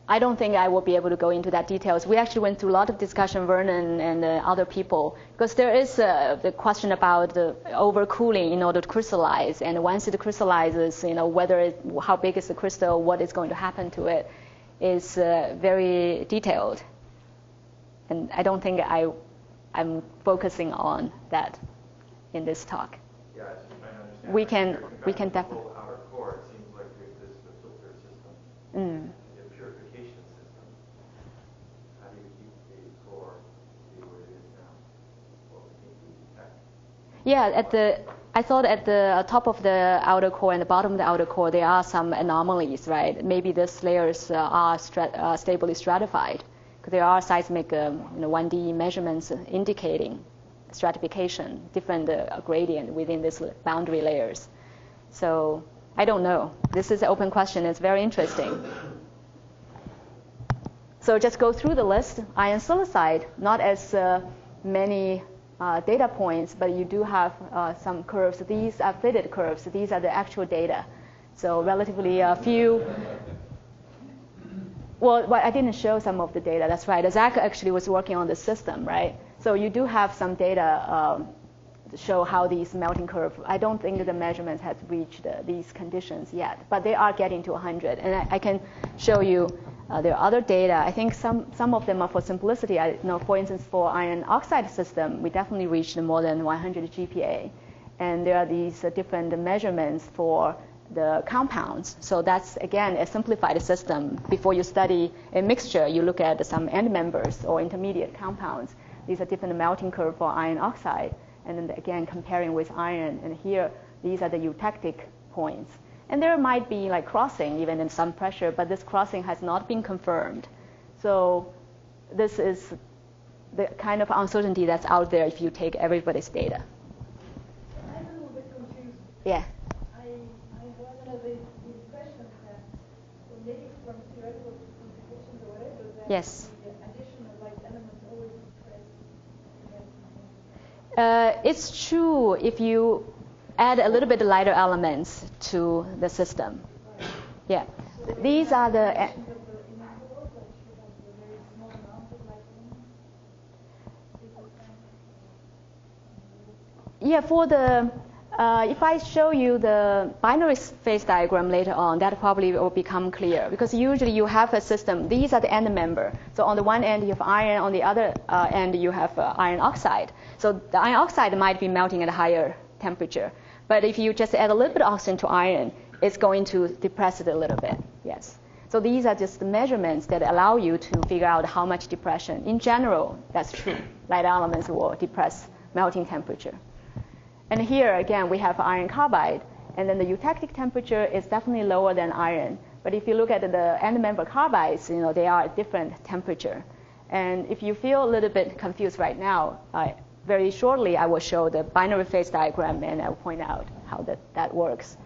I don't think I will be able to go into that details. We actually went through a lot of discussion, Vernon and other people, because there is the question about the overcooling in order to crystallize. And once it crystallizes, how big is the crystal, what is going to happen to it, is very detailed. And I don't think I'm focusing on that in this talk. Yeah, I just trying to understand. We can definitely. Outer core, it seems like there's the filter system. The purification system. How do you keep the core to be where it is now? What we think we detect? Yeah, I thought at the top of the outer core and the bottom of the outer core, there are some anomalies, right? Maybe these layers are stably stratified, because there are seismic 1D measurements indicating stratification, different gradient within these boundary layers. So I don't know. This is an open question. It's very interesting. So just go through the list. Iron silicide, not as many data points, but you do have some curves. These are fitted curves. These are the actual data. So relatively few. Well, I didn't show some of the data. That's right. Zach actually was working on the system, right? So you do have some data to show how these melting curve. I don't think the measurements have reached these conditions yet, but they are getting to 100. And I can show you there are other data. I think some of them are for simplicity. For instance, for iron oxide system, we definitely reached more than 100 GPa. And there are these different measurements for the compounds. So that's, again, a simplified system. Before you study a mixture, you look at some end members or intermediate compounds. These are different melting curve for iron oxide. And then, again, comparing with iron. And here, these are the eutectic points. And there might be crossing even in some pressure, but this crossing has not been confirmed. So this is the kind of uncertainty that's out there if you take everybody's data. I'm a little bit confused. Yeah. I was under the impression that maybe from theoretical complications or whatever, that Yes. the addition of light elements always depress It's true if you add a little bit lighter elements to the system. Right. Yeah. So These are the addition of the inevitable, like you have a very small amount of light elements. yeah, for the if I show you the binary phase diagram later on, that probably will become clear, because usually you have a system. These are the end member. So on the one end you have iron, on the other end you have iron oxide. So the iron oxide might be melting at a higher temperature, but if you just add a little bit of oxygen to iron, it's going to depress it a little bit. Yes. So these are just the measurements that allow you to figure out how much depression. In general, that's true. Light elements will depress melting temperature. And here, again, we have iron carbide, and then the eutectic temperature is definitely lower than iron. But if you look at the end member carbides, they are at different temperature. And if you feel a little bit confused right now, very shortly I will show the binary phase diagram, and I'll point out how that works.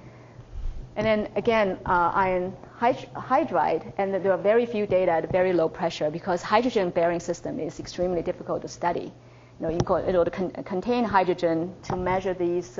And then again, iron hydride, and there are very few data at very low pressure, because hydrogen-bearing system is extremely difficult to study. In order to contain hydrogen, to measure these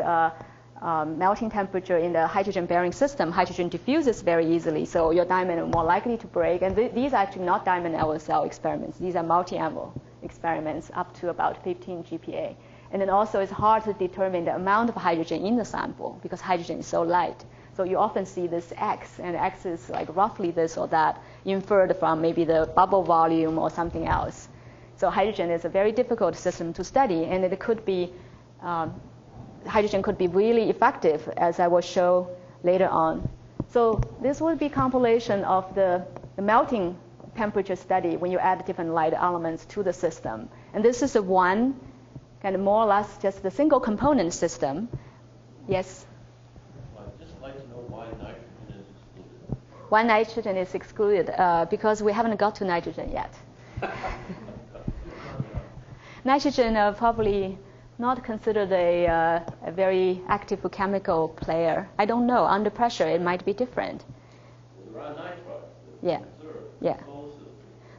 melting temperature in the hydrogen-bearing system, hydrogen diffuses very easily, so your diamond are more likely to break. And these are actually not diamond anvil cell experiments. These are multi-anvil experiments up to about 15 GPa. And then also it's hard to determine the amount of hydrogen in the sample, because hydrogen is so light. So you often see this X, and X is like roughly this or that, inferred from maybe the bubble volume or something else. So hydrogen is a very difficult system to study, and it could be, hydrogen could be really effective, as I will show later on. So this would be compilation of the melting temperature study when you add different light elements to the system. And this is a one, kind of more or less just the single component system. Yes? I'd just like to know why nitrogen is excluded. Why nitrogen is excluded? Because we haven't got to nitrogen yet. Nitrogen probably not considered a very active chemical player. I don't know. Under pressure, it might be different. There are nitrites. Yeah. Yeah.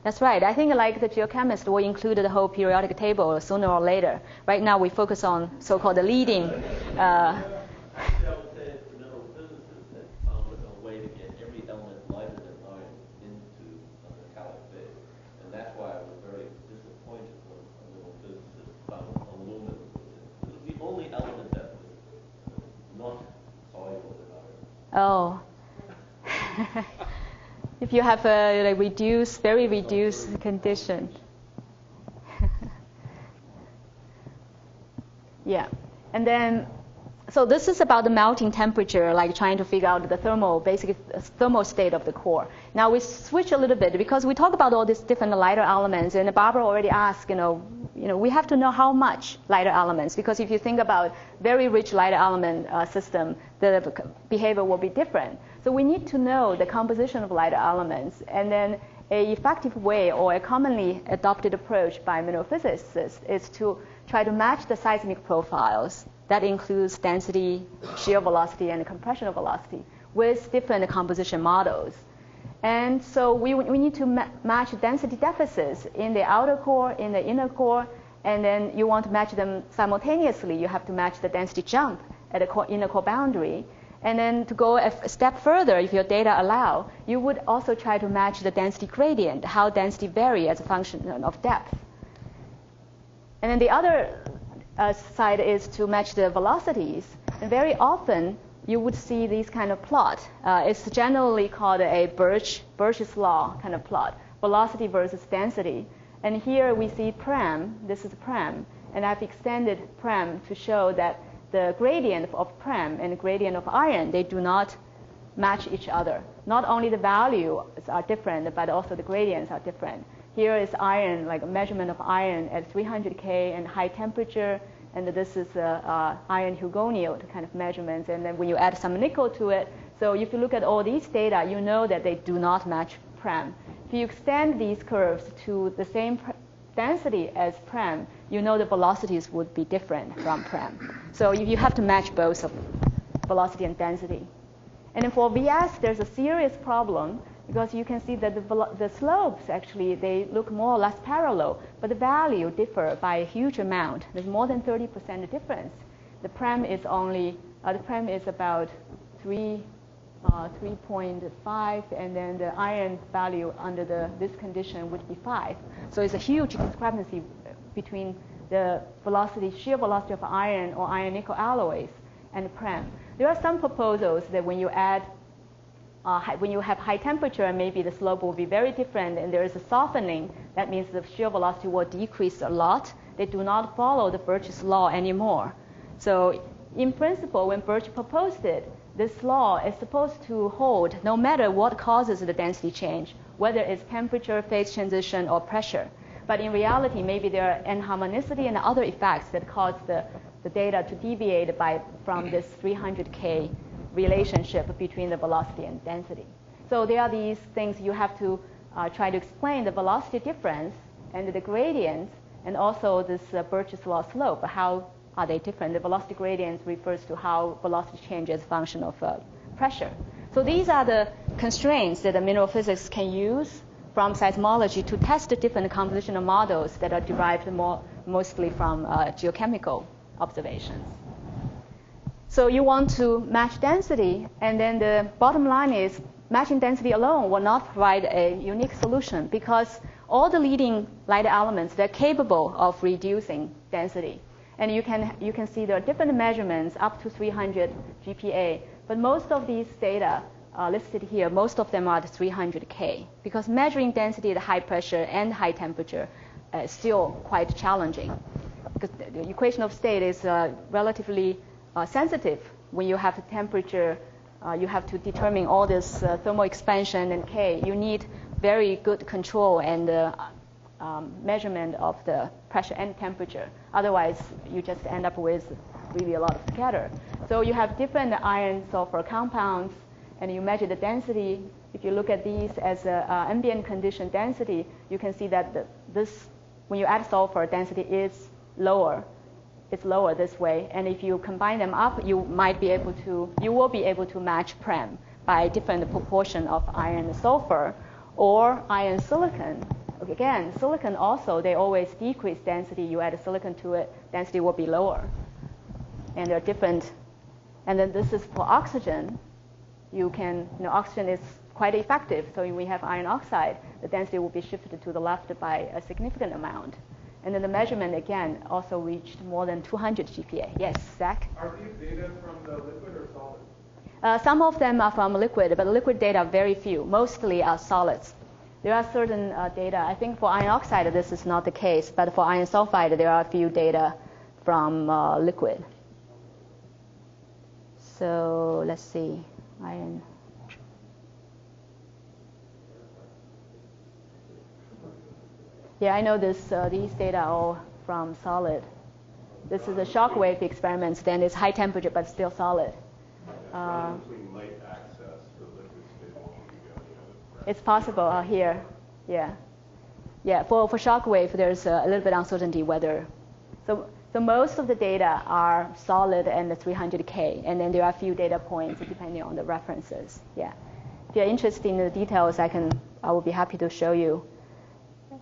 That's right. I think like the geochemist will include the whole periodic table sooner or later. Right now, we focus on so-called the leading. Actually, I would say it's the mineral physicists that found a way to get every element lighter than iron into the metallic phase. And that's why I was very disappointed when a mineral physicist found aluminum. It was the only element that was not soluble in iron. Oh. If you have a very reduced condition. Yeah. And then, so this is about the melting temperature, like trying to figure out the thermal state of the core. Now we switch a little bit, because we talk about all these different lighter elements, and Barbara already asked, we have to know how much lighter elements, because if you think about very rich lighter element system, the behavior will be different. So we need to know the composition of lighter elements, and then an effective way or a commonly adopted approach by mineral physicists is to try to match the seismic profiles. That includes density, shear velocity, and compressional velocity with different composition models. And so we need to match density deficits in the outer core, in the inner core, and then you want to match them simultaneously. You have to match the density jump at the inner core boundary. And then to go a step further, if your data allow, you would also try to match the density gradient, how density vary as a function of depth. And then the other side is to match the velocities. And very often, you would see these kind of plot. It's generally called a Birch's law kind of plot, velocity versus density. And here we see pram. This is pram. And I've extended pram to show that the gradient of pram and the gradient of iron, they do not match each other. Not only the values are different, but also the gradients are different. Here is iron, like a measurement of iron at 300 K and high temperature. And this is iron hugoniot kind of measurements. And then when you add some nickel to it, so if you look at all these data, you know that they do not match pram. if you extend these curves to the same density as Prem, you know the velocities would be different from Prem. So you have to match both of velocity and density. And then for VS, there's a serious problem because you can see that the slopes actually, they look more or less parallel, but the value differ by a huge amount. There's more than 30% difference. The Prem is about 3.5, and then the iron value under this condition would be 5. So it's a huge discrepancy between the shear velocity of iron or iron nickel alloys and Prem. There are some proposals that when you have high temperature, maybe the slope will be very different, and there is a softening. That means the shear velocity will decrease a lot. They do not follow the Birch's law anymore. So in principle, when Birch proposed it, this law is supposed to hold no matter what causes the density change, whether it's temperature, phase transition, or pressure. But in reality, maybe there are inharmonicity and other effects that cause the data to deviate from this 300 K relationship between the velocity and density. So there are these things you have to try to explain the velocity difference and the gradients, and also this Birch's law slope. How are they different? The velocity gradients refers to how velocity changes as a function of pressure. So these are the constraints that the mineral physics can use from seismology to test the different compositional models that are derived mostly from geochemical observations. So you want to match density, and then the bottom line is matching density alone will not provide a unique solution because all the leading light elements, they're capable of reducing density. And you can see there are different measurements up to 300 GPa, but most of these data listed here, most of them are at 300 K because measuring density at high pressure and high temperature is still quite challenging. Because the equation of state is relatively sensitive. When you have the temperature, you have to determine all this thermal expansion and K. You need very good control and measurement of the pressure and temperature. Otherwise, you just end up with really a lot of scatter. So you have different iron-sulfur compounds, and you measure the density. If you look at these as ambient condition density, you can see that when you add sulfur, density is lower. It's lower this way. And if you combine them up, you will be able to match Prem by different proportion of iron and sulfur, or iron silicon. Again, silicon also, they always decrease density. You add a silicon to it, density will be lower. And they're different. And then this is for oxygen. Oxygen is quite effective. So when we have iron oxide, the density will be shifted to the left by a significant amount. And then the measurement, again, also reached more than 200 GPa. Yes, Zach? Are these data from the liquid or solid? Some of them are from liquid, but liquid data are very few. Mostly are solids. There are certain data. I think for iron oxide, this is not the case. But for iron sulfide, there are a few data from liquid. So let's see. Iron. Yeah, I know these data are all from solid. This is a shockwave experiments. Then it's high temperature, but still solid. Between light access for liquid stable and it's possible here. Yeah. For shockwave, there's a little bit uncertainty whether. So most of the data are solid and the 300 K, and then there are a few data points depending on the references. Yeah. If you're interested in the details, I will be happy to show you.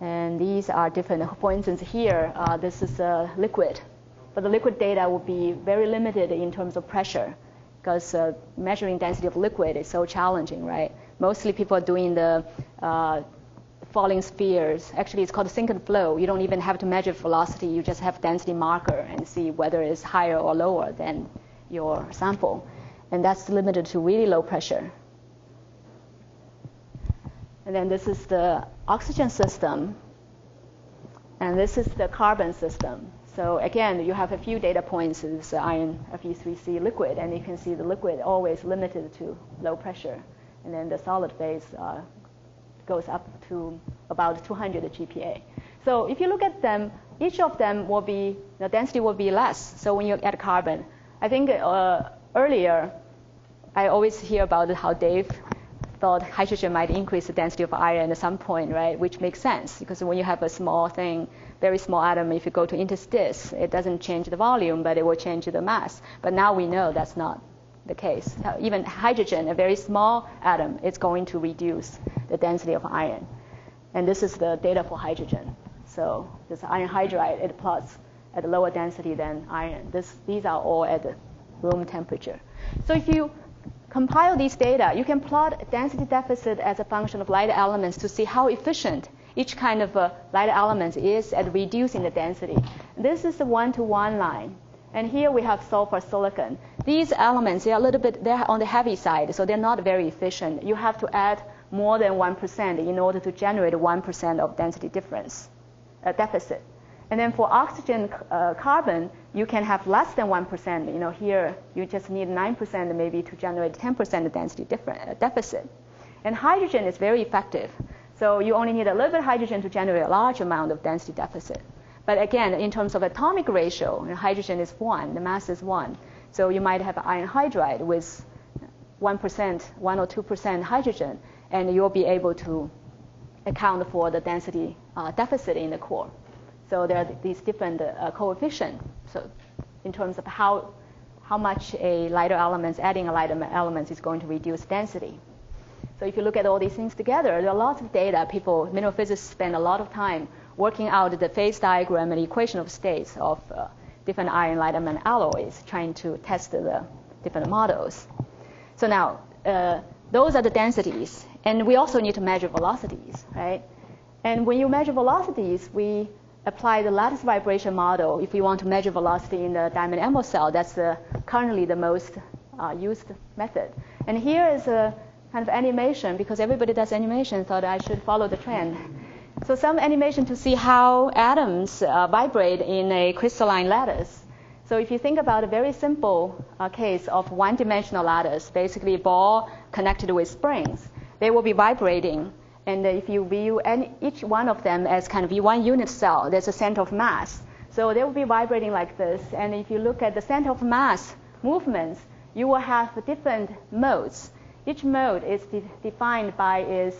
And these are different. For instance, here, this is a liquid. But the liquid data will be very limited in terms of pressure because measuring density of liquid is so challenging, right? Mostly people are doing the falling spheres. Actually, it's called sink and flow. You don't even have to measure velocity. You just have density marker and see whether it's higher or lower than your sample. And that's limited to really low pressure. And then this is the oxygen system, and this is the carbon system. So again, you have a few data points. It's iron Fe3C liquid, and you can see the liquid always limited to low pressure. And then the solid phase goes up to about 200 GPa. So if you look at them, each of them will be, the density will be less. So when you add carbon, I think earlier, I always hear about how Dave thought hydrogen might increase the density of iron at some point, right? Which makes sense because when you have a small thing, very small atom, if you go to interstice, it doesn't change the volume, but it will change the mass. But now we know that's not the case. Even hydrogen, a very small atom, it's going to reduce the density of iron. And this is the data for hydrogen. So this iron hydride, it plots at a lower density than iron. These are all at the room temperature. So if you compile these data, you can plot density deficit as a function of light elements to see how efficient each kind of light element is at reducing the density. This is the one-to-one line. And here we have sulfur silicon. These elements, they're on the heavy side, so they're not very efficient. You have to add more than 1% in order to generate 1% of density difference, deficit. And then for oxygen, carbon, you can have less than 1%. Here you just need 9% maybe to generate 10% density deficit. And hydrogen is very effective. So you only need a little bit of hydrogen to generate a large amount of density deficit. But again, in terms of atomic ratio, hydrogen is 1, the mass is 1. So you might have iron hydride with 1%, 1 or 2% hydrogen, and you'll be able to account for the density deficit in the core. So there are these different coefficients. So in terms of how much adding a lighter element is going to reduce density. So if you look at all these things together, there are lots of data. Mineral physicists spend a lot of time working out the phase diagram and equation of states of different iron light element alloys, trying to test the different models. So now, those are the densities. And we also need to measure velocities, right? And when you measure velocities, we apply the lattice vibration model if you want to measure velocity in the diamond emerald cell. That's currently the most used method. And here is a kind of animation, because everybody does animation, thought I should follow the trend. So some animation to see how atoms vibrate in a crystalline lattice. So if you think about a very simple case of one-dimensional lattice, basically a ball connected with springs, they will be vibrating. And if you view each one of them as kind of one unit cell, there's a center of mass. So they will be vibrating like this. And if you look at the center of mass movements, you will have different modes. Each mode is defined by its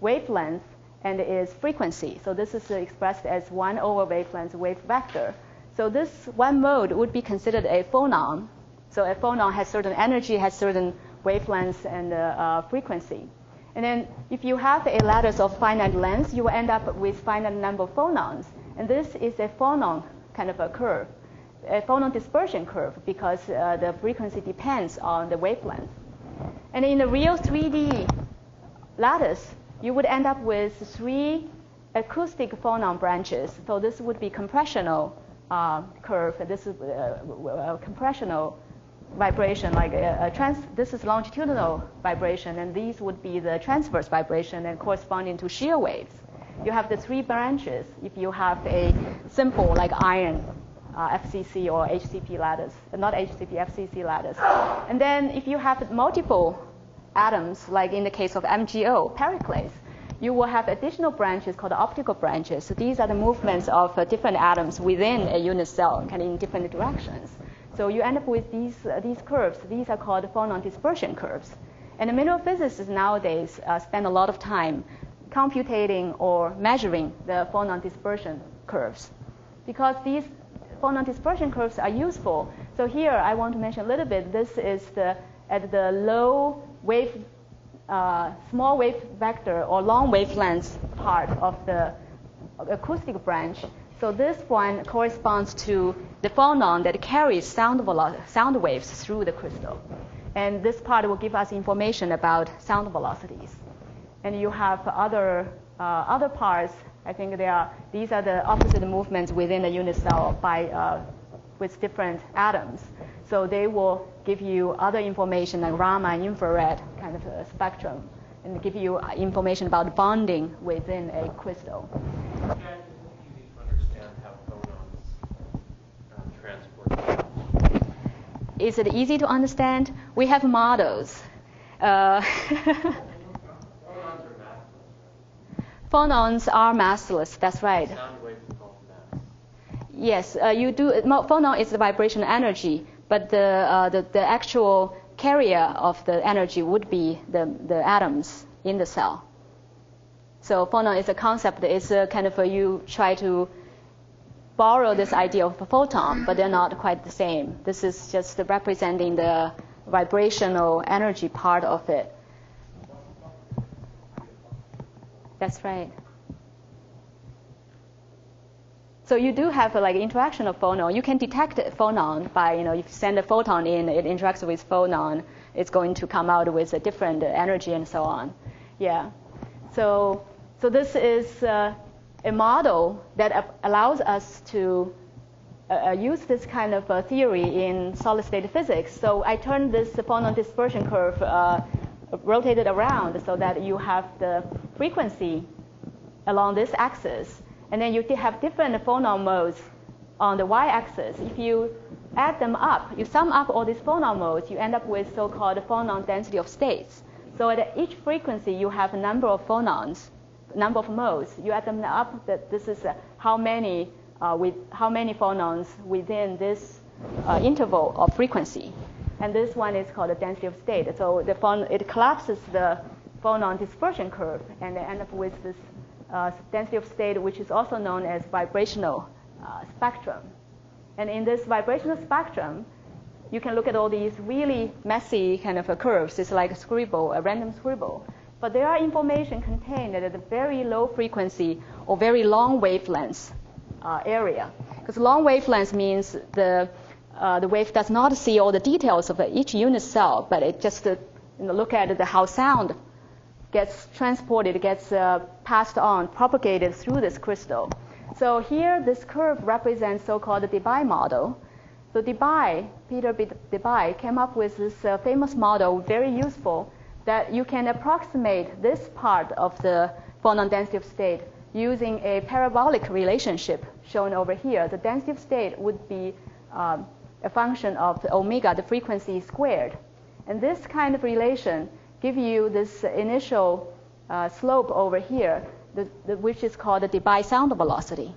wavelength and its frequency. So this is expressed as 1 over wavelength wave vector. So this one mode would be considered a phonon. So a phonon has certain energy, has certain wavelengths and frequency. And then if you have a lattice of finite length, you will end up with finite number of phonons. And this is a phonon kind of a curve, a phonon dispersion curve, because the frequency depends on the wavelength. And in the real 3D lattice, you would end up with 3 acoustic phonon branches. So this would be compressional curve. This is compressional vibration, like this is longitudinal vibration, and these would be the transverse vibration and corresponding to shear waves. You have the 3 branches if you have a simple like iron FCC or HCP lattice, not HCP, FCC lattice. And then if you have multiple atoms, like in the case of MgO, Periclase, you will have additional branches called optical branches. So these are the movements of different atoms within a unit cell, kind of in different directions. So you end up with these curves. These are called phonon dispersion curves. And the mineral physicists nowadays spend a lot of time computing or measuring the phonon dispersion curves, because these phonon dispersion curves are useful. So here I want to mention a little bit. This is at the low wave, small wave vector or long wavelength part of the acoustic branch. So this one corresponds to the phonon that carries sound waves through the crystal. And this part will give us information about sound velocities. And you have other parts. I think these are the opposite movements within the unit cell with different atoms. So they will give you other information like Raman and infrared kind of a spectrum, and give you information about bonding within a crystal. Easy to understand how phonons transport. Is it easy to understand? We have models. Phonons are massless, that's right. Sound waves involve mass. Yes, you do. Phonon is the vibration energy, but the actual carrier of the energy would be the atoms in the cell. So phonon is a concept. It's a kind of you try to borrow this idea of a photon, but they're not quite the same. This is just representing the vibrational energy part of it. That's right. So you do have like interaction of phonon. You can detect phonon by, if you send a photon in, it interacts with phonon, it's going to come out with a different energy and so on. Yeah. So this is a model that allows us to use this kind of theory in solid-state physics. So I turned this phonon dispersion curve, rotated around so that you have the frequency along this axis. And then you have different phonon modes on the y-axis. If you add them up, you sum up all these phonon modes, you end up with so-called phonon density of states. So at each frequency, you have a number of phonons, number of modes. You add them up, that this is how many phonons within this interval of frequency. And this one is called the density of state. So it collapses the phonon dispersion curve, and they end up with this density of state, which is also known as vibrational spectrum. And in this vibrational spectrum, you can look at all these really messy kind of curves. It's like a scribble, a random scribble. But there are information contained at a very low frequency or very long wavelengths area. Because long wavelengths means the wave does not see all the details of each unit cell, but it just look at how sound gets transported, gets passed on, propagated through this crystal. So here, this curve represents so-called the Debye model. So Peter Debye came up with this famous model, very useful, that you can approximate this part of the phonon density of state using a parabolic relationship shown over here. The density of state would be a function of the omega, the frequency squared. And this kind of relation give you this initial slope over here, which is called the Debye sound velocity.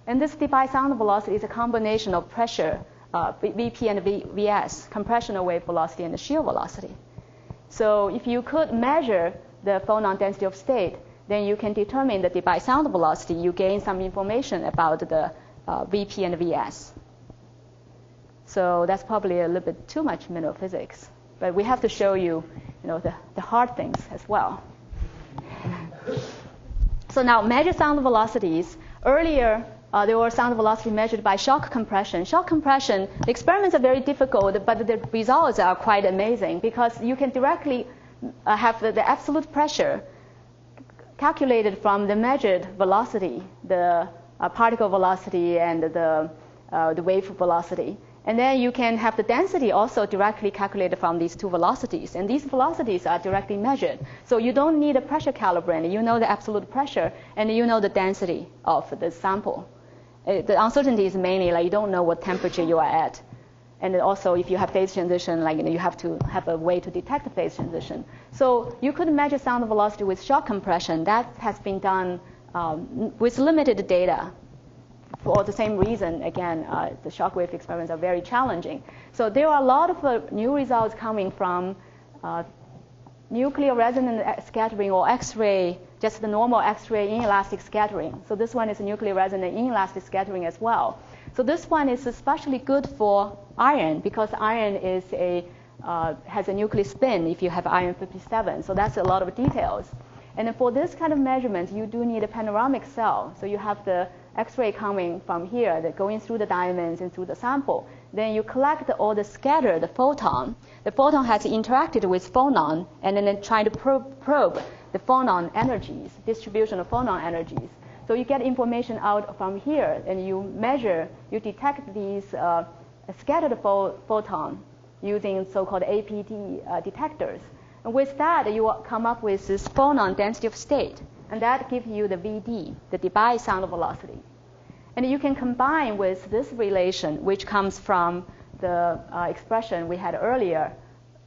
And this Debye sound velocity is a combination of pressure, Vp and Vs, compressional wave velocity and the shear velocity. So if you could measure the phonon density of state, then you can determine the Debye sound velocity. You gain some information about the Vp and Vs. So that's probably a little bit too much mineral physics. But we have to show you, the hard things as well. So now measure sound velocities. Earlier, there were sound velocity measured by shock compression. Shock compression, the experiments are very difficult, but the results are quite amazing because you can directly have the absolute pressure calculated from the measured velocity, the particle velocity and the wave velocity. And then you can have the density also directly calculated from these two velocities. And these velocities are directly measured. So you don't need a pressure calibrator. You know the absolute pressure, and you know the density of the sample. The uncertainty is mainly like you don't know what temperature you are at. And also if you have phase transition, you have to have a way to detect the phase transition. So you could measure sound velocity with shock compression. That has been done with limited data. For the same reason, again, the shockwave experiments are very challenging. So there are a lot of new results coming from nuclear resonant scattering or X-ray, just the normal X-ray inelastic scattering. So this one is nuclear resonant inelastic scattering as well. So this one is especially good for iron because iron is has a nuclear spin if you have iron 57. So that's a lot of details. And for this kind of measurement, you do need a panoramic cell. So you have the X-ray coming from here, going through the diamonds and through the sample. Then you collect all the scattered photon. The photon has interacted with phonon, and then try to probe the phonon energies, distribution of phonon energies. So you get information out from here, and you measure, you detect these scattered photon using so-called APT detectors. And with that, you come up with this phonon density of state. And that gives you the VD, the Debye sound velocity. And you can combine with this relation, which comes from the expression we had earlier,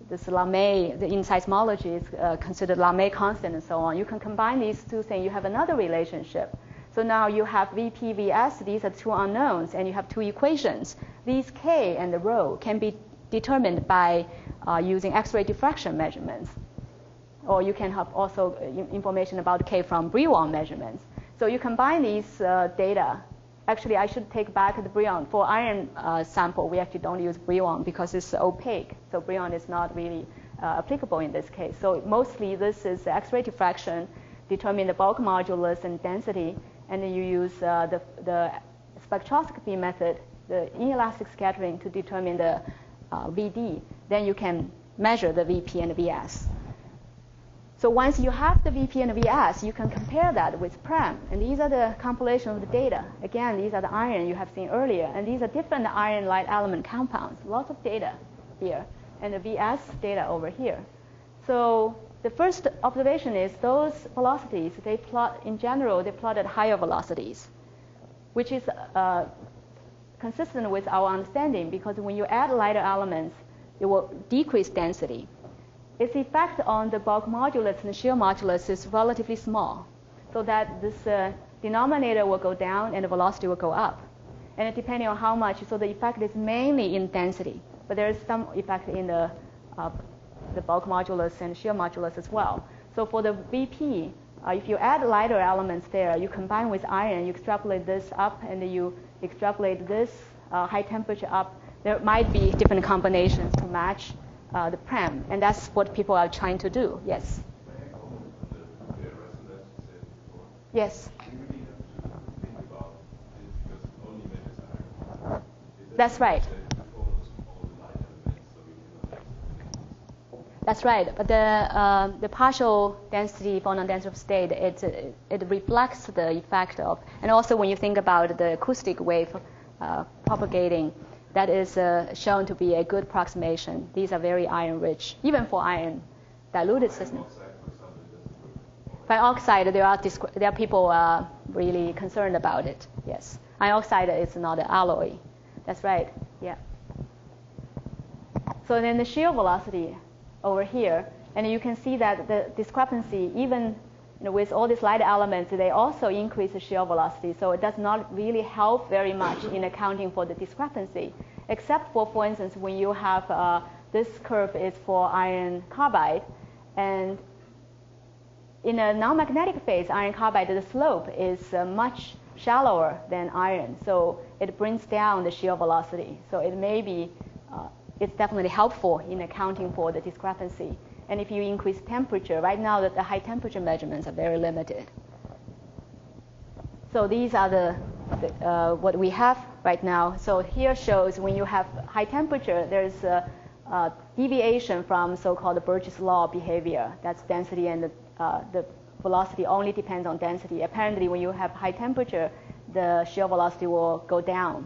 this Lamé, in seismology is considered Lamé constant and so on. You can combine these two things, you have another relationship. So now you have Vp, Vs, these are two unknowns, and you have two equations. These K and the rho can be determined by using X-ray diffraction measurements. Or you can have also information about K from Brillouin measurements. So you combine these data. Actually, I should take back the Brillouin. For iron sample, we actually don't use Brillouin because it's opaque. So Brillouin is not really applicable in this case. So mostly this is X-ray diffraction, determine the bulk modulus and density, and then you use the spectroscopy method, the inelastic scattering, to determine the VD. Then you can measure the VP and the VS. So once you have the VP and the VS, you can compare that with PREM. And these are the compilation of the data. Again, these are the iron you have seen earlier. And these are different iron light element compounds. Lots of data here. And the VS data over here. So the first observation is those velocities, they plot, in general, they plot at higher velocities, which is consistent with our understanding, because when you add lighter elements, it will decrease density. Its effect on the bulk modulus and the shear modulus is relatively small, so that this denominator will go down and the velocity will go up. And depending on how much, so the effect is mainly in density, but there is some effect in the bulk modulus and shear modulus as well. So for the VP, if you add lighter elements there, you combine with iron, you extrapolate this up, and then you extrapolate this high temperature up, there might be different combinations to match the PREM, and that's what people are trying to do. Yes? Yes. That's right. That's right. But the partial density, phonon density of state, it reflects the effect of, and also when you think about the acoustic wave propagating, that is shown to be a good approximation. These are very iron-rich, even for iron diluted systems. By oxide, there are people really concerned about it. Yes, iron oxide is not an alloy. That's right. Yeah. So then the shear velocity over here, and you can see that the discrepancy, even with all these light elements, they also increase the shear velocity. So it does not really help very much in accounting for the discrepancy, except for instance, when you have this curve is for iron carbide, and in a non-magnetic phase, iron carbide, the slope is much shallower than iron, so it brings down the shear velocity. So it may be, it's definitely helpful in accounting for the discrepancy. And if you increase temperature, right now the high temperature measurements are very limited. So these are the what we have right now. So here shows when you have high temperature, there's a deviation from so-called Birch's law behavior. That's density, and the velocity only depends on density. Apparently, when you have high temperature, the shear velocity will go down,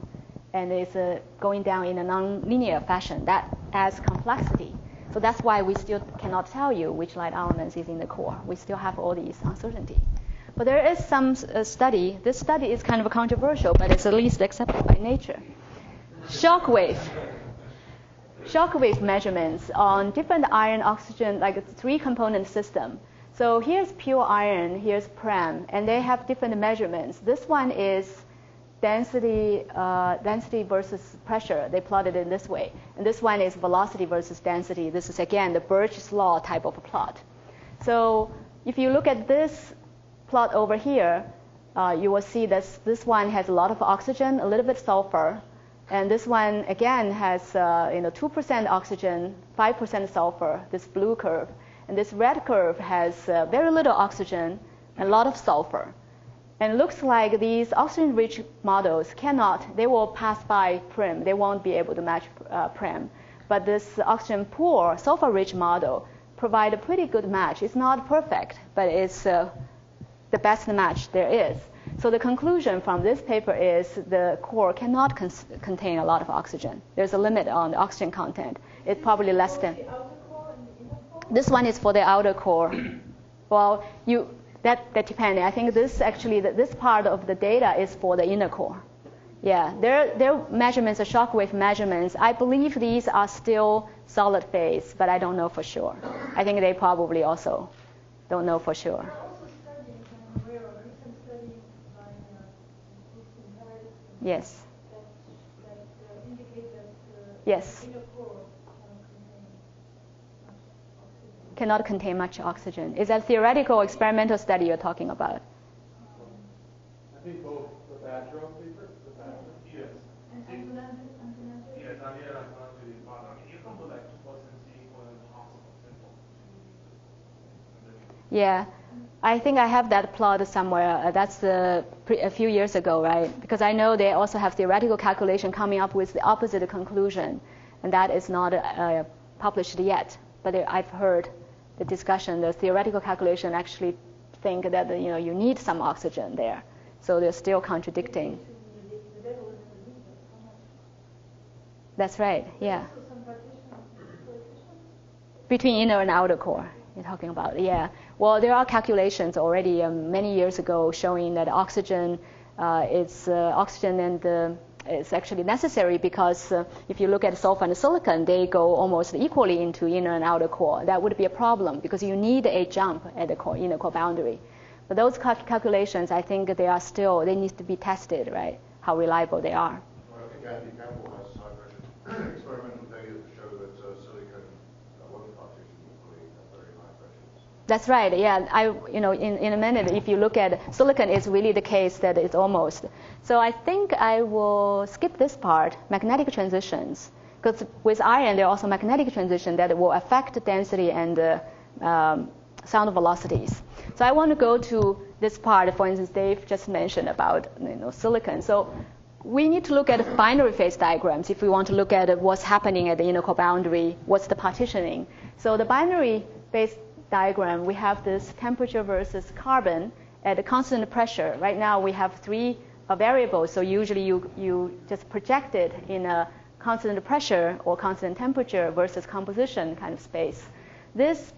and it's going down in a nonlinear fashion. That adds complexity. So that's why we still cannot tell you which light elements is in the core. We still have all these uncertainty. But there is some study. This study is kind of controversial, but it's at least accepted by nature. Shockwave measurements on different iron oxygen, like a 3-component system. So here's pure iron, here's PREM, and they have different measurements. This one is density versus pressure. They plotted it in this way. And this one is velocity versus density. This is, again, the Birch's law type of a plot. So if you look at this plot over here, you will see that this one has a lot of oxygen, a little bit sulfur. And this one, again, has 2% oxygen, 5% sulfur, this blue curve. And this red curve has very little oxygen and a lot of sulfur. And it looks like these oxygen-rich models they will pass by PREM. They won't be able to match PREM. But this oxygen-poor, sulfur-rich model provide a pretty good match. It's not perfect, but it's the best match there is. So the conclusion from this paper is the core cannot contain a lot of oxygen. There's a limit on the oxygen content. It's probably less than. This one is for the outer core. Well, that depends. I think this part of the data is for the inner core. Yeah, their measurements are shockwave measurements. I believe these are still solid phase, but I don't know for sure. I think they probably also don't know for sure. There are also studies, I'm aware of recent studies by Yes. that indicate that Yes. inner core contains. cannot contain much oxygen. Is that theoretical or experimental study you're talking about? I think both. The Badger paper? The Badger? Yes. Yes, I mean, you can put like 2% equal and half simple. Yeah. I think I have that plot somewhere. That's a few years ago, right? Because I know they also have theoretical calculation coming up with the opposite conclusion, and that is not published yet. But I've heard the discussion. The theoretical calculation actually think that you need some oxygen there, so they're still contradicting. That's right. Yeah. Between inner and outer core. You're talking about, yeah. Well, there are calculations already many years ago showing that oxygen is actually necessary because if you look at sulfur and silicon, they go almost equally into inner and outer core. That would be a problem because you need a jump at the inner core boundary. But those calculations, I think they need to be tested, right? How reliable they are. Well, I think Andy Campbell has experimental data to show that silicon won't partition equally at very high pressures. That's right. Yeah. In a minute, if you look at silicon, it's really the case that it's almost. So I think I will skip this part, magnetic transitions, because with iron there are also magnetic transitions that will affect density and sound velocities. So I want to go to this part. For instance, Dave just mentioned about silicon. So we need to look at binary phase diagrams if we want to look at what's happening at the inner core boundary, what's the partitioning. So the binary phase diagram, we have this temperature versus carbon at a constant pressure. Right now we have three variables, so usually you just project it in a constant pressure or constant temperature versus composition kind of space. This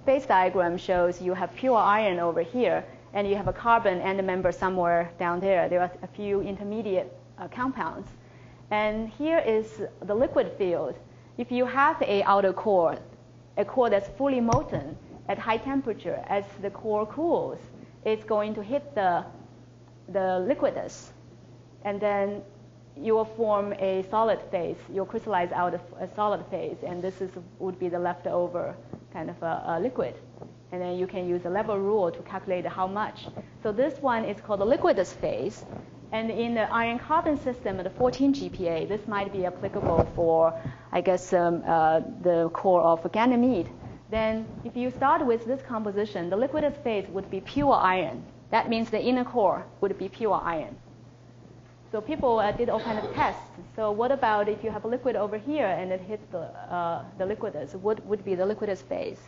phase diagram shows you have pure iron over here, and you have a carbon end member somewhere down there. There are a few intermediate compounds. And here is the liquid field. If you have a outer core, a core that's fully molten at high temperature, as the core cools, it's going to hit the liquidus. And then you will form a solid phase. You'll crystallize out a solid phase, and this would be the leftover kind of a liquid. And then you can use a level rule to calculate how much. So this one is called the liquidus phase. And in the iron-carbon system at the 14 GPa, this might be applicable for, I guess, the core of Ganymede. Then if you start with this composition, the liquidus phase would be pure iron. That means the inner core would be pure iron. So people did all kinds of tests. So what about if you have a liquid over here and it hits the liquidus? What would be the liquidus phase?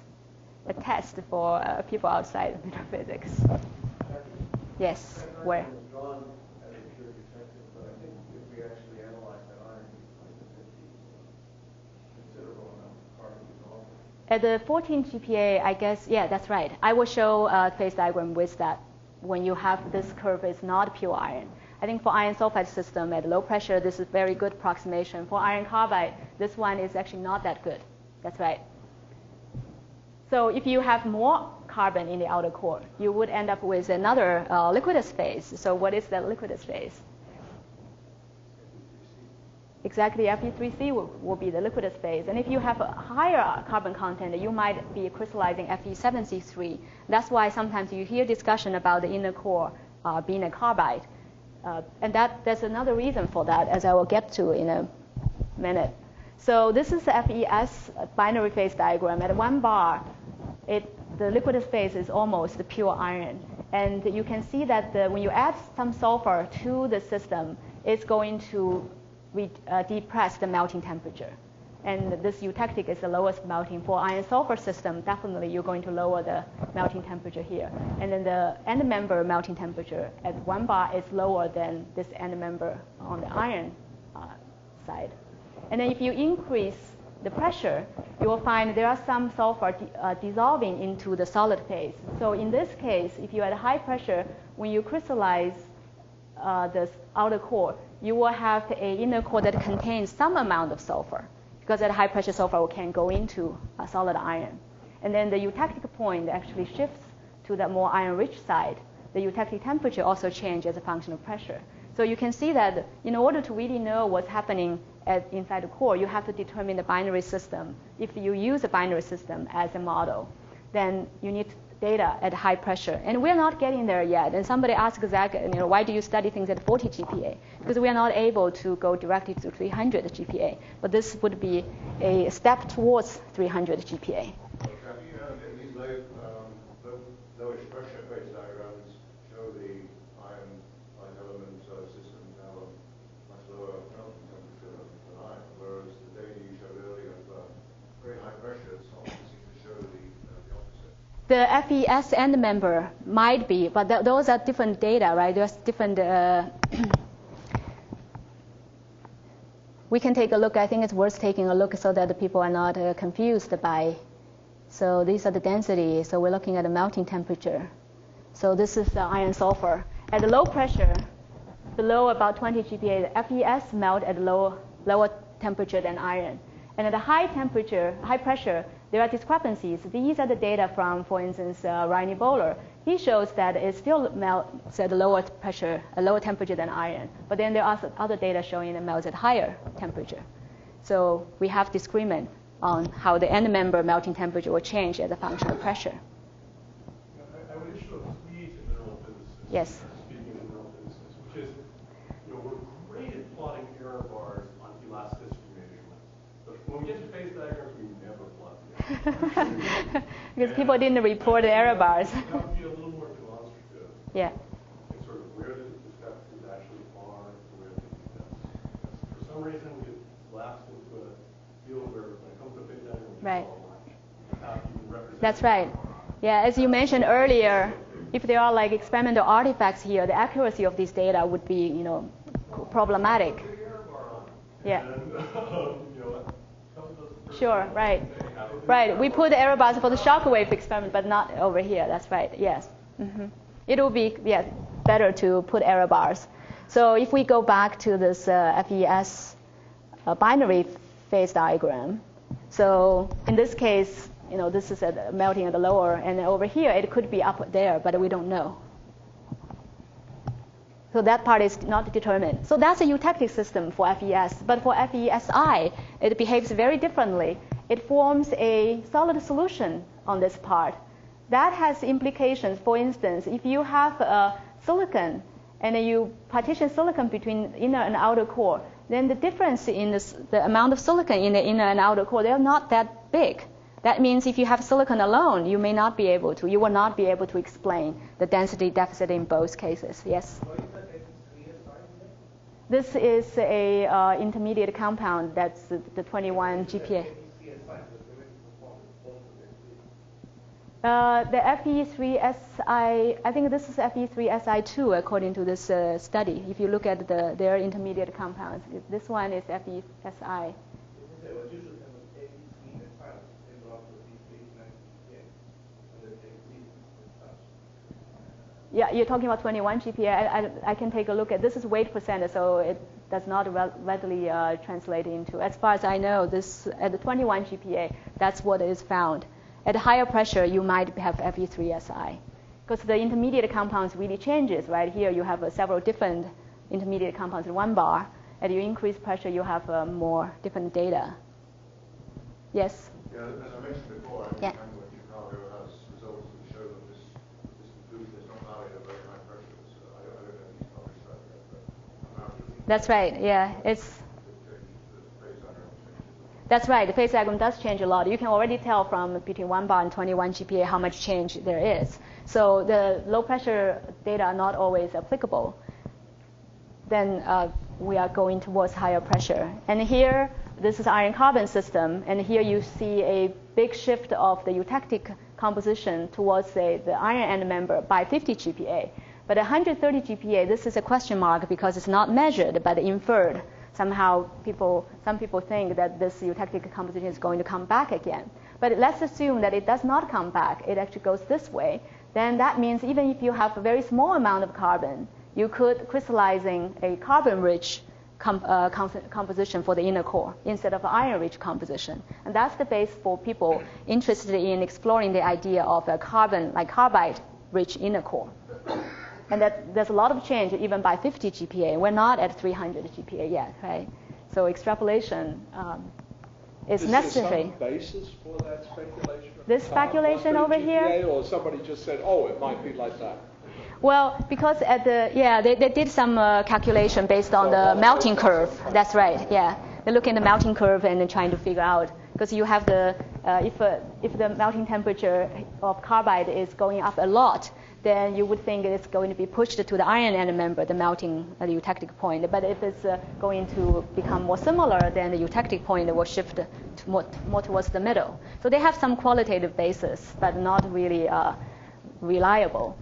A test for people outside of physics. Yes, where? At the 14 GPa, I guess, yeah, that's right. I will show a phase diagram with that when you have this curve is not pure iron. I think for iron sulfide system at low pressure, this is very good approximation. For iron carbide, this one is actually not that good. That's right. So if you have more carbon in the outer core, you would end up with another liquidus phase. So what is the liquidus phase? Exactly, Fe3C will be the liquidus phase. And if you have a higher carbon content, you might be crystallizing Fe7C3. That's why sometimes you hear discussion about the inner core being a carbide. And there's another reason for that, as I will get to in a minute. So this is the FES binary phase diagram. At 1 bar, the liquidus phase is almost pure iron. And you can see that when you add some sulfur to the system, it's going to depress the melting temperature. And this eutectic is the lowest melting. For iron-sulfur system, definitely you're going to lower the melting temperature here. And then the end member melting temperature at 1 bar is lower than this end member on the iron side. And then if you increase the pressure, you will find there are some sulfur dissolving into the solid phase. So in this case, if you're at high pressure, when you crystallize this outer core, you will have an inner core that contains some amount of sulfur, because at high pressure sulfur can go into a solid iron. And then the eutectic point actually shifts to the more iron-rich side. The eutectic temperature also changes as a function of pressure. So you can see that in order to really know what's happening inside the core, you have to determine the binary system. If you use a binary system as a model, then you need data at high pressure. And we're not getting there yet. And somebody asked Zach, why do you study things at 40 GPa? Because we are not able to go directly to 300 GPa. But this would be a step towards 300 GPa. These lowish pressure phase diagrams show the iron element systems have a much lower melting temperature than iron, whereas the data you showed earlier of very high pressures seem to show the opposite. The FES end member might be, but those are different data, right? There's different. We can take a look. I think it's worth taking a look so that the people are not confused by. So these are the density. So we're looking at the melting temperature. So this is the iron sulfur. At the low pressure, below about 20 GPa, the FES melt at lower temperature than iron. And at a high temperature, high pressure, there are discrepancies. These are the data from, for instance, Rainy Bowler. He shows that it still melts at a lower pressure, a lower temperature than iron. But then there are other data showing it melts at higher temperature. So we have disagreement on how the end member melting temperature will change as a function of pressure. I would issue a plea to mineral physicists. Yes. Speaking of mineral physicists, which is, we're great at plotting error bars on elasticity measurements, but when we get to phase diagrams, we never plot the error bars. Because people didn't report the error bars. That would be a little more demonstrative. Yeah. And sort of where the discrepancies actually are, where the defects. For some reason, we get lapsed into a field where when it comes to phase diagrams, Right. represent. That's right. Yeah, as you mentioned earlier, if there are like experimental artifacts here, the accuracy of these data would be, problematic. Yeah. Sure, right. Right, we put error bars for the Shockwave experiment, but not over here. That's right, yes. Mm-hmm. It will be, better to put error bars. So if we go back to this FES binary phase diagram, so in this case, this is melting at the lower, and over here it could be up there, but we don't know. So that part is not determined. So that's a eutectic system for FES, but for FESI, it behaves very differently. It forms a solid solution on this part. That has implications. For instance, if you have silicon and you partition silicon between inner and outer core, then the difference in the amount of silicon in the inner and outer core, they're not that big. That means if you have silicon alone, you will not be able to explain the density deficit in both cases. Yes? This is a intermediate compound that's the 21 GPa. The Fe3Si, I think this is Fe3Si2 according to this study. If you look at their intermediate compounds, this one is FeSi. Yeah, you're talking about 21 GPa. I can take a look at this is weight percent, so it does not readily translate into. As far as I know, this at the 21 GPa, that's what is found. At higher pressure, you might have Fe3Si, because the intermediate compounds really changes. Right here, you have several different intermediate compounds in one bar. At your increased pressure, you have more different data. Yes. Yeah, as I mentioned before, I think Chicago has results that show that this conclusion is not valid at very high pressures. I don't know if he's published that yet, but that's right. Yeah, That's right. The phase diagram does change a lot. You can already tell from between 1 bar and 21 GPa how much change there is. So the low pressure data are not always applicable. Then we are going towards higher pressure. And here, this is iron carbon system. And here you see a big shift of the eutectic composition towards the iron end member by 50 GPa. But 130 GPa, this is a question mark because it's not measured but inferred. Somehow some people think that this eutectic composition is going to come back again. But let's assume that it does not come back. It actually goes this way. Then that means even if you have a very small amount of carbon, you could crystallizing a carbon-rich composition for the inner core instead of iron-rich composition. And that's the base for people interested in exploring the idea of a carbide-rich inner core. And there's a lot of change even by 50 GPa. We're not at 300 GPa yet, right? So extrapolation is necessary. Is there some basis for that speculation? This speculation over GPA, here? or somebody just said, oh, it might be like that? Well, because they did some calculation based on the melting curve. That's right, yeah. They're looking at the melting curve and then trying to figure out, because you have the, if the melting temperature of carbide is going up a lot, then you would think it's going to be pushed to the iron end member, the melting, the eutectic point. But if it's going to become more similar, then the eutectic point will shift to more towards the middle. So they have some qualitative basis, but not really reliable.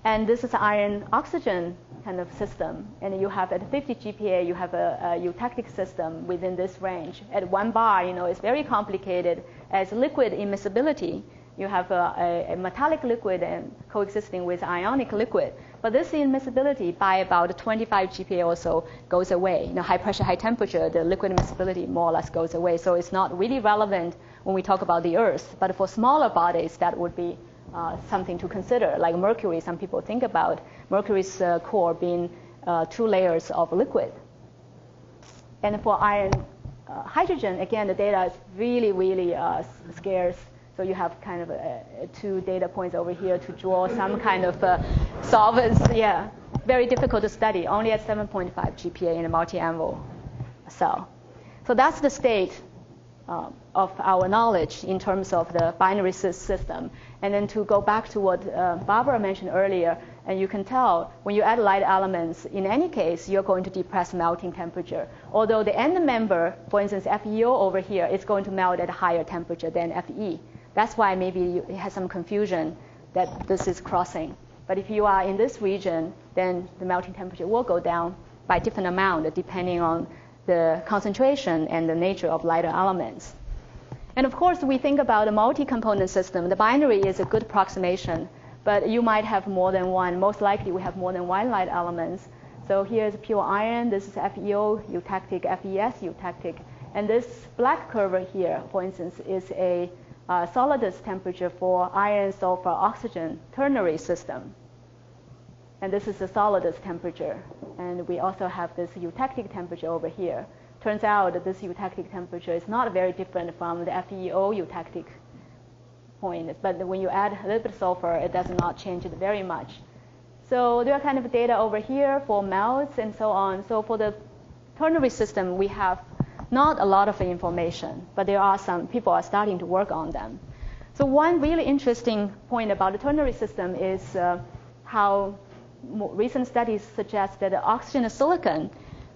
And this is iron-oxygen kind of system. And you have at 50 GPa, you have a eutectic system within this range. At 1 bar, it's very complicated. As liquid immiscibility, you have a metallic liquid and coexisting with ionic liquid. But this immiscibility by about 25 GPa or so goes away. High pressure, high temperature, the liquid immiscibility more or less goes away. So it's not really relevant when we talk about the Earth. But for smaller bodies, that would be something to consider. Like mercury, some people think about mercury's core being 2 layers of liquid. And for iron hydrogen, again, the data is really, really scarce. So you have kind of 2 data points over here to draw some kind of solvents. Yeah, very difficult to study, only at 7.5 GPa in a multi-anvil cell. So that's the state of our knowledge in terms of the binary system. And then to go back to what Barbara mentioned earlier, and you can tell when you add light elements, in any case, you're going to depress melting temperature. Although the end member, for instance, FeO over here, is going to melt at a higher temperature than Fe. That's why maybe it has some confusion that this is crossing. But if you are in this region, then the melting temperature will go down by different amount depending on the concentration and the nature of lighter elements. And of course, we think about a multi-component system. The binary is a good approximation, but you might have more than one. Most likely, we have more than one light elements. So here's pure iron. This is FeO, eutectic, FeS, eutectic. And this black curve here, for instance, is a solidus temperature for iron, sulfur, oxygen ternary system. And this is the solidus temperature. And we also have this eutectic temperature over here. Turns out that this eutectic temperature is not very different from the FeO eutectic point. But when you add a little bit of sulfur, it does not change it very much. So there are kind of data over here for melts and so on. So for the ternary system, we have not a lot of information, but there are some people are starting to work on them. So one really interesting point about the ternary system is how recent studies suggest that the oxygen and silicon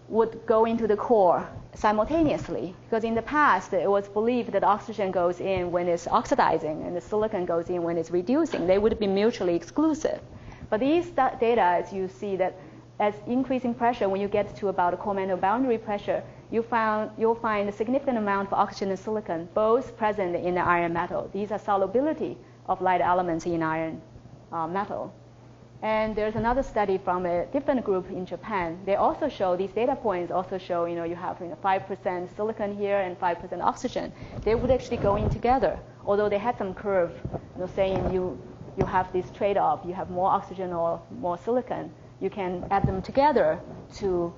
would go into the core simultaneously. Because in the past, it was believed that oxygen goes in when it's oxidizing and the silicon goes in when it's reducing. They would be mutually exclusive. But these data, as you see, that as increasing pressure, when you get to about a core mantle boundary pressure, you'll find a significant amount of oxygen and silicon, both present in the iron metal. These are solubility of light elements in iron metal. And there's another study from a different group in Japan. They also show, these data points also show, you have 5% silicon here and 5% oxygen. They would actually go in together, although they had some curve saying you have this trade-off. You have more oxygen or more silicon. You can add them together to,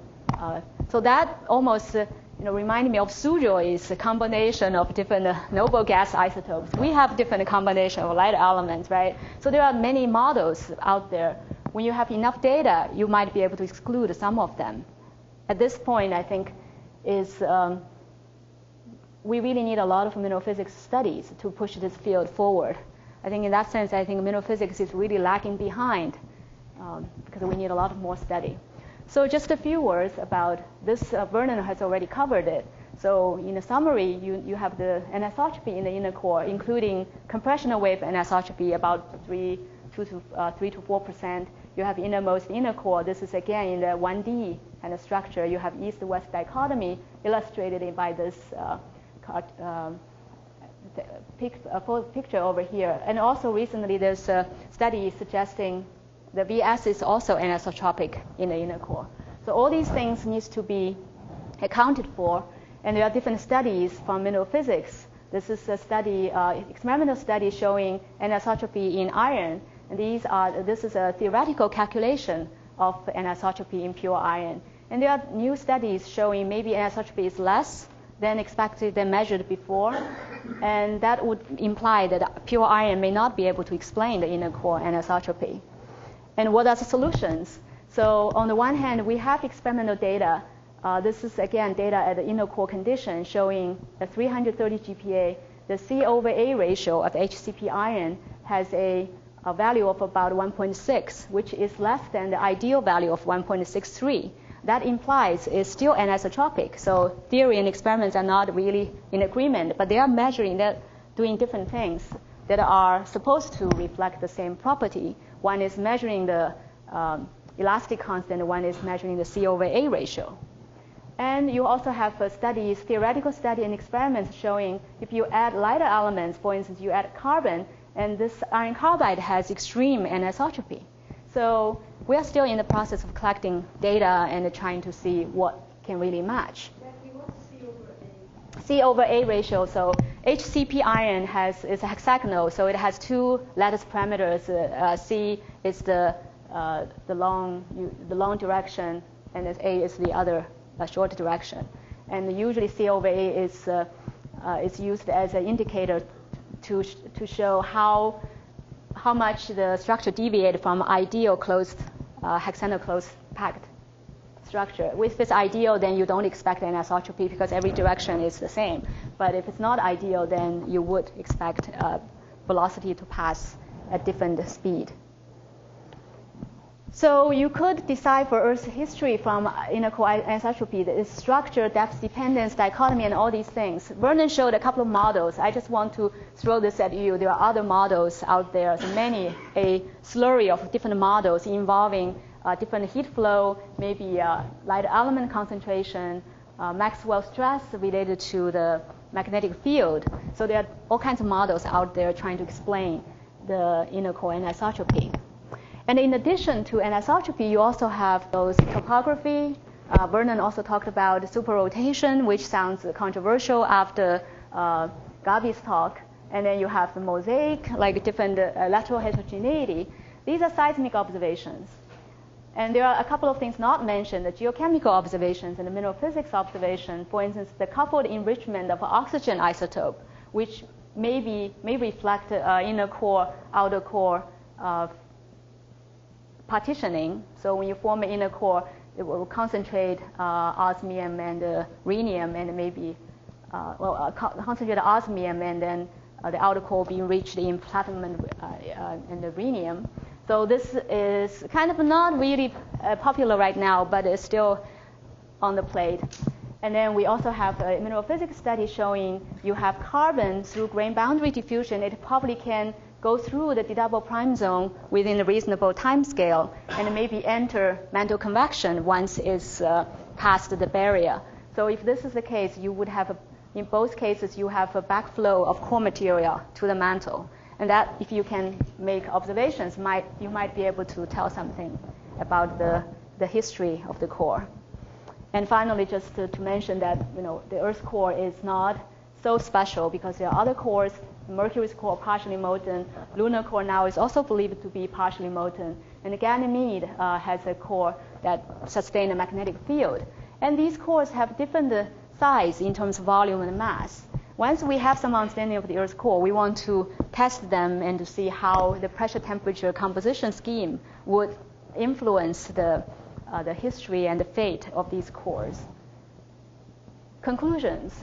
so that almost reminded me of Suzhou is a combination of different noble gas isotopes. We have different combination of light elements, right? So there are many models out there. When you have enough data, you might be able to exclude some of them. At this point, I think we really need a lot of mineral physics studies to push this field forward. I think in that sense, I think mineral physics is really lagging behind because we need a lot more study. So just a few words about this. Vernon has already covered it. So in a summary, you have the anisotropy in the inner core, including compressional wave anisotropy, about 3 to 4%. You have innermost inner core. This is again in the 1D kind of structure. You have east-west dichotomy illustrated by this picture over here. And also recently, there's a study suggesting the VS is also anisotropic in the inner core. So all these things needs to be accounted for. And there are different studies from mineral physics. This is a study, experimental study showing anisotropy in iron. And this is a theoretical calculation of anisotropy in pure iron. And there are new studies showing maybe anisotropy is less than expected, than measured before. And that would imply that pure iron may not be able to explain the inner core anisotropy. And what are the solutions? So on the one hand, we have experimental data. This is, again, data at the inner core condition showing a 330 GPa. The C/A ratio of HCP iron has a value of about 1.6, which is less than the ideal value of 1.63. That implies it's still anisotropic. So theory and experiments are not really in agreement, but they are measuring that, doing different things that are supposed to reflect the same property. One is measuring the elastic constant, one is measuring the C/A ratio. And you also have studies, theoretical study and experiments showing if you add lighter elements, for instance, you add carbon, and this iron carbide has extreme anisotropy. So we are still in the process of collecting data and trying to see what can really match. Jackie, what's C/A? C/A ratio, so HCP iron is a hexagonal, so it has two lattice parameters. C is the long direction, and A is the other short direction. And usually C/A is used as an indicator to show how much the structure deviated from ideal closed hexagonal closed packed structure. If it's ideal, then you don't expect anisotropy because every direction is the same. But if it's not ideal, then you would expect velocity to pass at different speed. So you could decipher Earth's history from inner core anisotropy, the structure, depth dependence, dichotomy, and all these things. Vernon showed a couple of models. I just want to throw this at you. There are other models out there, so a slurry of different models involving different heat flow, maybe light element concentration, Maxwell stress related to the magnetic field. So there are all kinds of models out there trying to explain the inner core anisotropy. And in addition to anisotropy, you also have those topography. Vernon also talked about superrotation, which sounds controversial after Gabi's talk. And then you have the mosaic, like different lateral heterogeneity. These are seismic observations. And there are a couple of things not mentioned, the geochemical observations and the mineral physics observation. For instance, the coupled enrichment of oxygen isotope, which may reflect inner core, outer core partitioning. So when you form an inner core, it will concentrate osmium and rhenium, and maybe concentrate osmium, and then the outer core will be enriched in platinum and the rhenium. So this is kind of not really popular right now, but it's still on the plate. And then we also have a mineral physics study showing you have carbon through grain boundary diffusion. It probably can go through the d double prime zone within a reasonable time scale and maybe enter mantle convection once it's past the barrier. So if this is the case, you would have, in both cases, you have a backflow of core material to the mantle. And that, if you can make observations, you might be able to tell something about the history of the core. And finally, just to mention that the Earth's core is not so special because there are other cores. Mercury's core partially molten. Lunar core now is also believed to be partially molten. And Ganymede has a core that sustains a magnetic field. And these cores have different size in terms of volume and mass. Once we have some understanding of the Earth's core, we want to test them and to see how the pressure temperature composition scheme would influence the history and the fate of these cores. Conclusions.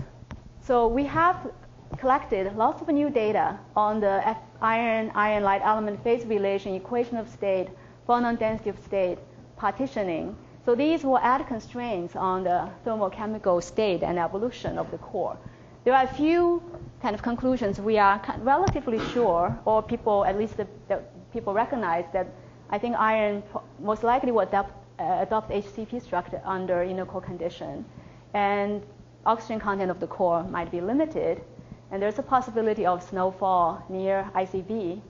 So we have collected lots of new data on the iron light element phase relation, equation of state, phonon density of state, partitioning. So these will add constraints on the thermochemical state and evolution of the core. There are a few kind of conclusions we are relatively sure, or people, at least the people recognize that I think iron most likely will adopt HCP structure under inner core condition. And oxygen content of the core might be limited. And there's a possibility of snowfall near ICB.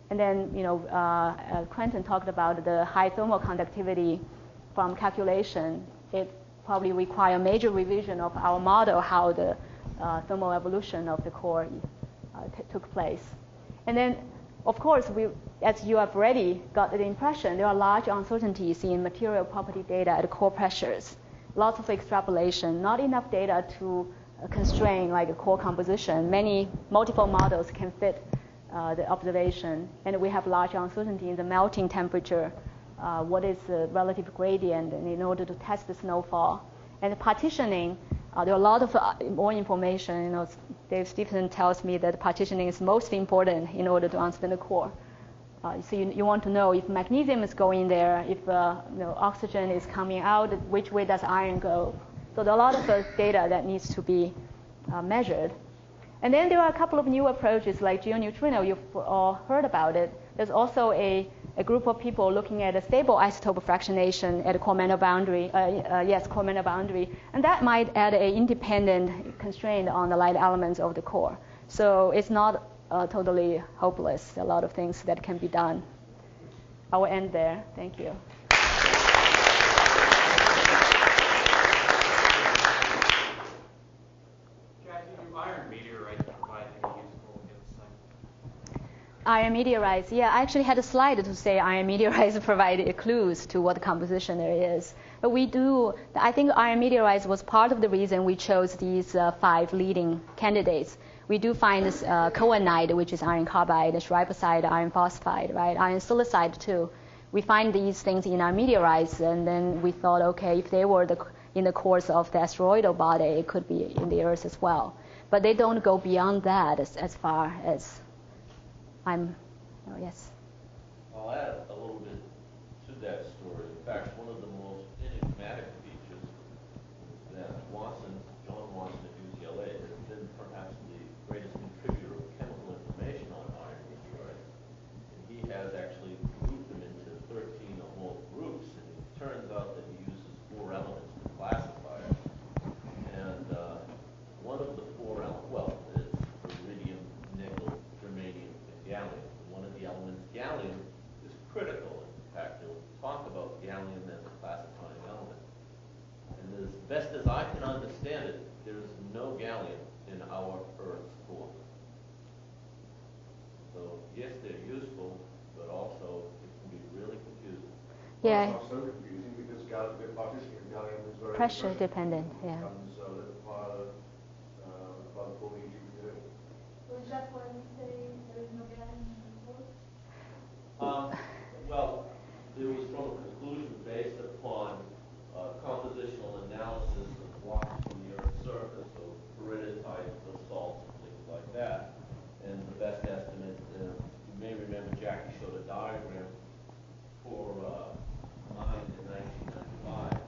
And then, Quentin talked about the high thermal conductivity from calculation. It probably requires a major revision of our model, how the thermal evolution of the core took place. And then of course, as you have already got the impression, there are large uncertainties in material property data at core pressures. Lots of extrapolation, not enough data to constrain like a core composition. Multiple models can fit the observation, and we have large uncertainty in the melting temperature. What is the relative gradient, and in order to test the snowfall. And the partitioning, there are a lot of more information. Dave Stephenson tells me that partitioning is most important in order to understand the core. So you want to know if magnesium is going there, if oxygen is coming out, which way does iron go? So there are a lot of data that needs to be measured. And then there are a couple of new approaches like geoneutrino. You've all heard about it. There's also a group of people looking at a stable isotope fractionation at a core mantle boundary. Core mantle boundary. And that might add an independent constraint on the light elements of the core. So it's not totally hopeless. A lot of things that can be done. I will end there. Thank you. Iron meteorites provide any useful insight? Iron meteorites, yeah, I actually had a slide to say iron meteorites provide clues to what composition there is. But I think iron meteorites was part of the reason we chose these 5 leading candidates. We do find this cohenite, which is iron carbide, schreiberside, iron phosphide, right? Iron silicide too. We find these things in our meteorites, and then we thought, okay, if they were in the course of the asteroidal body, it could be in the Earth as well. But they don't go beyond that as far as yes. I'll add a little bit to that story. In fact, one of the most enigmatic features is that John Watson at UCLA has been perhaps the greatest contributor of chemical information on iron meteorites. And he has actually grouped them into 13 or more groups, and it turns out that he uses 4 elements to classify it. And one of the 4 elements, it's iridium, nickel, germanium, and gallium. One of the elements, gallium, is critical. In fact, he'll talk about gallium as a classifying element. And as best as I can understand it, there is no gallium in our Earth's core. So yes, they're useful, but also it can be really confusing. Yeah. Well, it's not so confusing because partitioning gallium is very pressure dependent. Yeah. Comes a little part of the GPU. So is that why we say there is no gallium in the core? Well, there was from a conclusion based upon compositional analysis of rocks from the Earth's surface, so peridotite, basalts, and things like that. And the best estimate, you may remember Jackie showed a diagram for mine in 1995.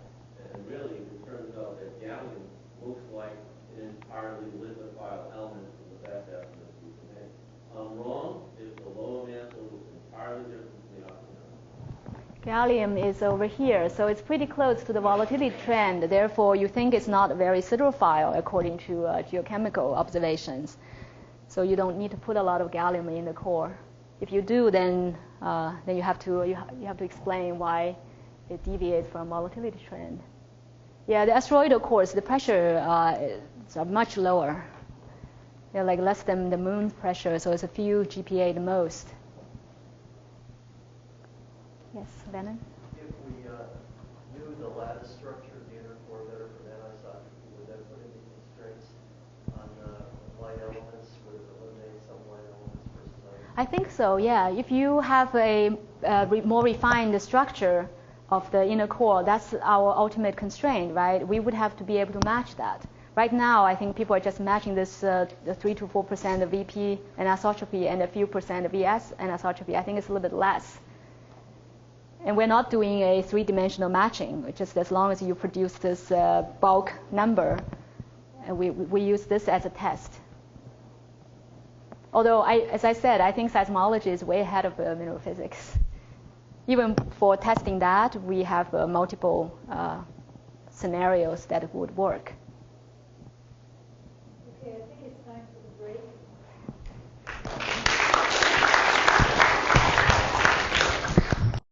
And really, it turns out that gallium looks like an entirely lithophile element from the best estimates we can make. I'm wrong if the lower mantle was entirely different from the upper mantle. Gallium is over here, so it's pretty close to the volatility trend. Therefore, you think it's not very siderophile according to geochemical observations. So you don't need to put a lot of gallium in the core. If you do, then you have to explain why it deviates from volatility trend. Yeah, the asteroidal cores, the pressure is much lower. They're like less than the moon's pressure, so it's a few GPa the most. Yes, Lennon? If we knew the lattice structure of the inner core better from anisotropy, would that put any constraints on light elements? Would it eliminate some light elements versus others? I think so, yeah. If you have a more refined structure of the inner core, that's our ultimate constraint, right? We would have to be able to match that. Right now, I think people are just matching this the 3 to 4% of VP anisotropy and a few percent of VS anisotropy. I think it's a little bit less. And we're not doing a 3-dimensional matching, just as long as you produce this bulk number, we use this as a test. Although, as I said, I think seismology is way ahead of mineral physics. Even for testing that, we have multiple scenarios that would work.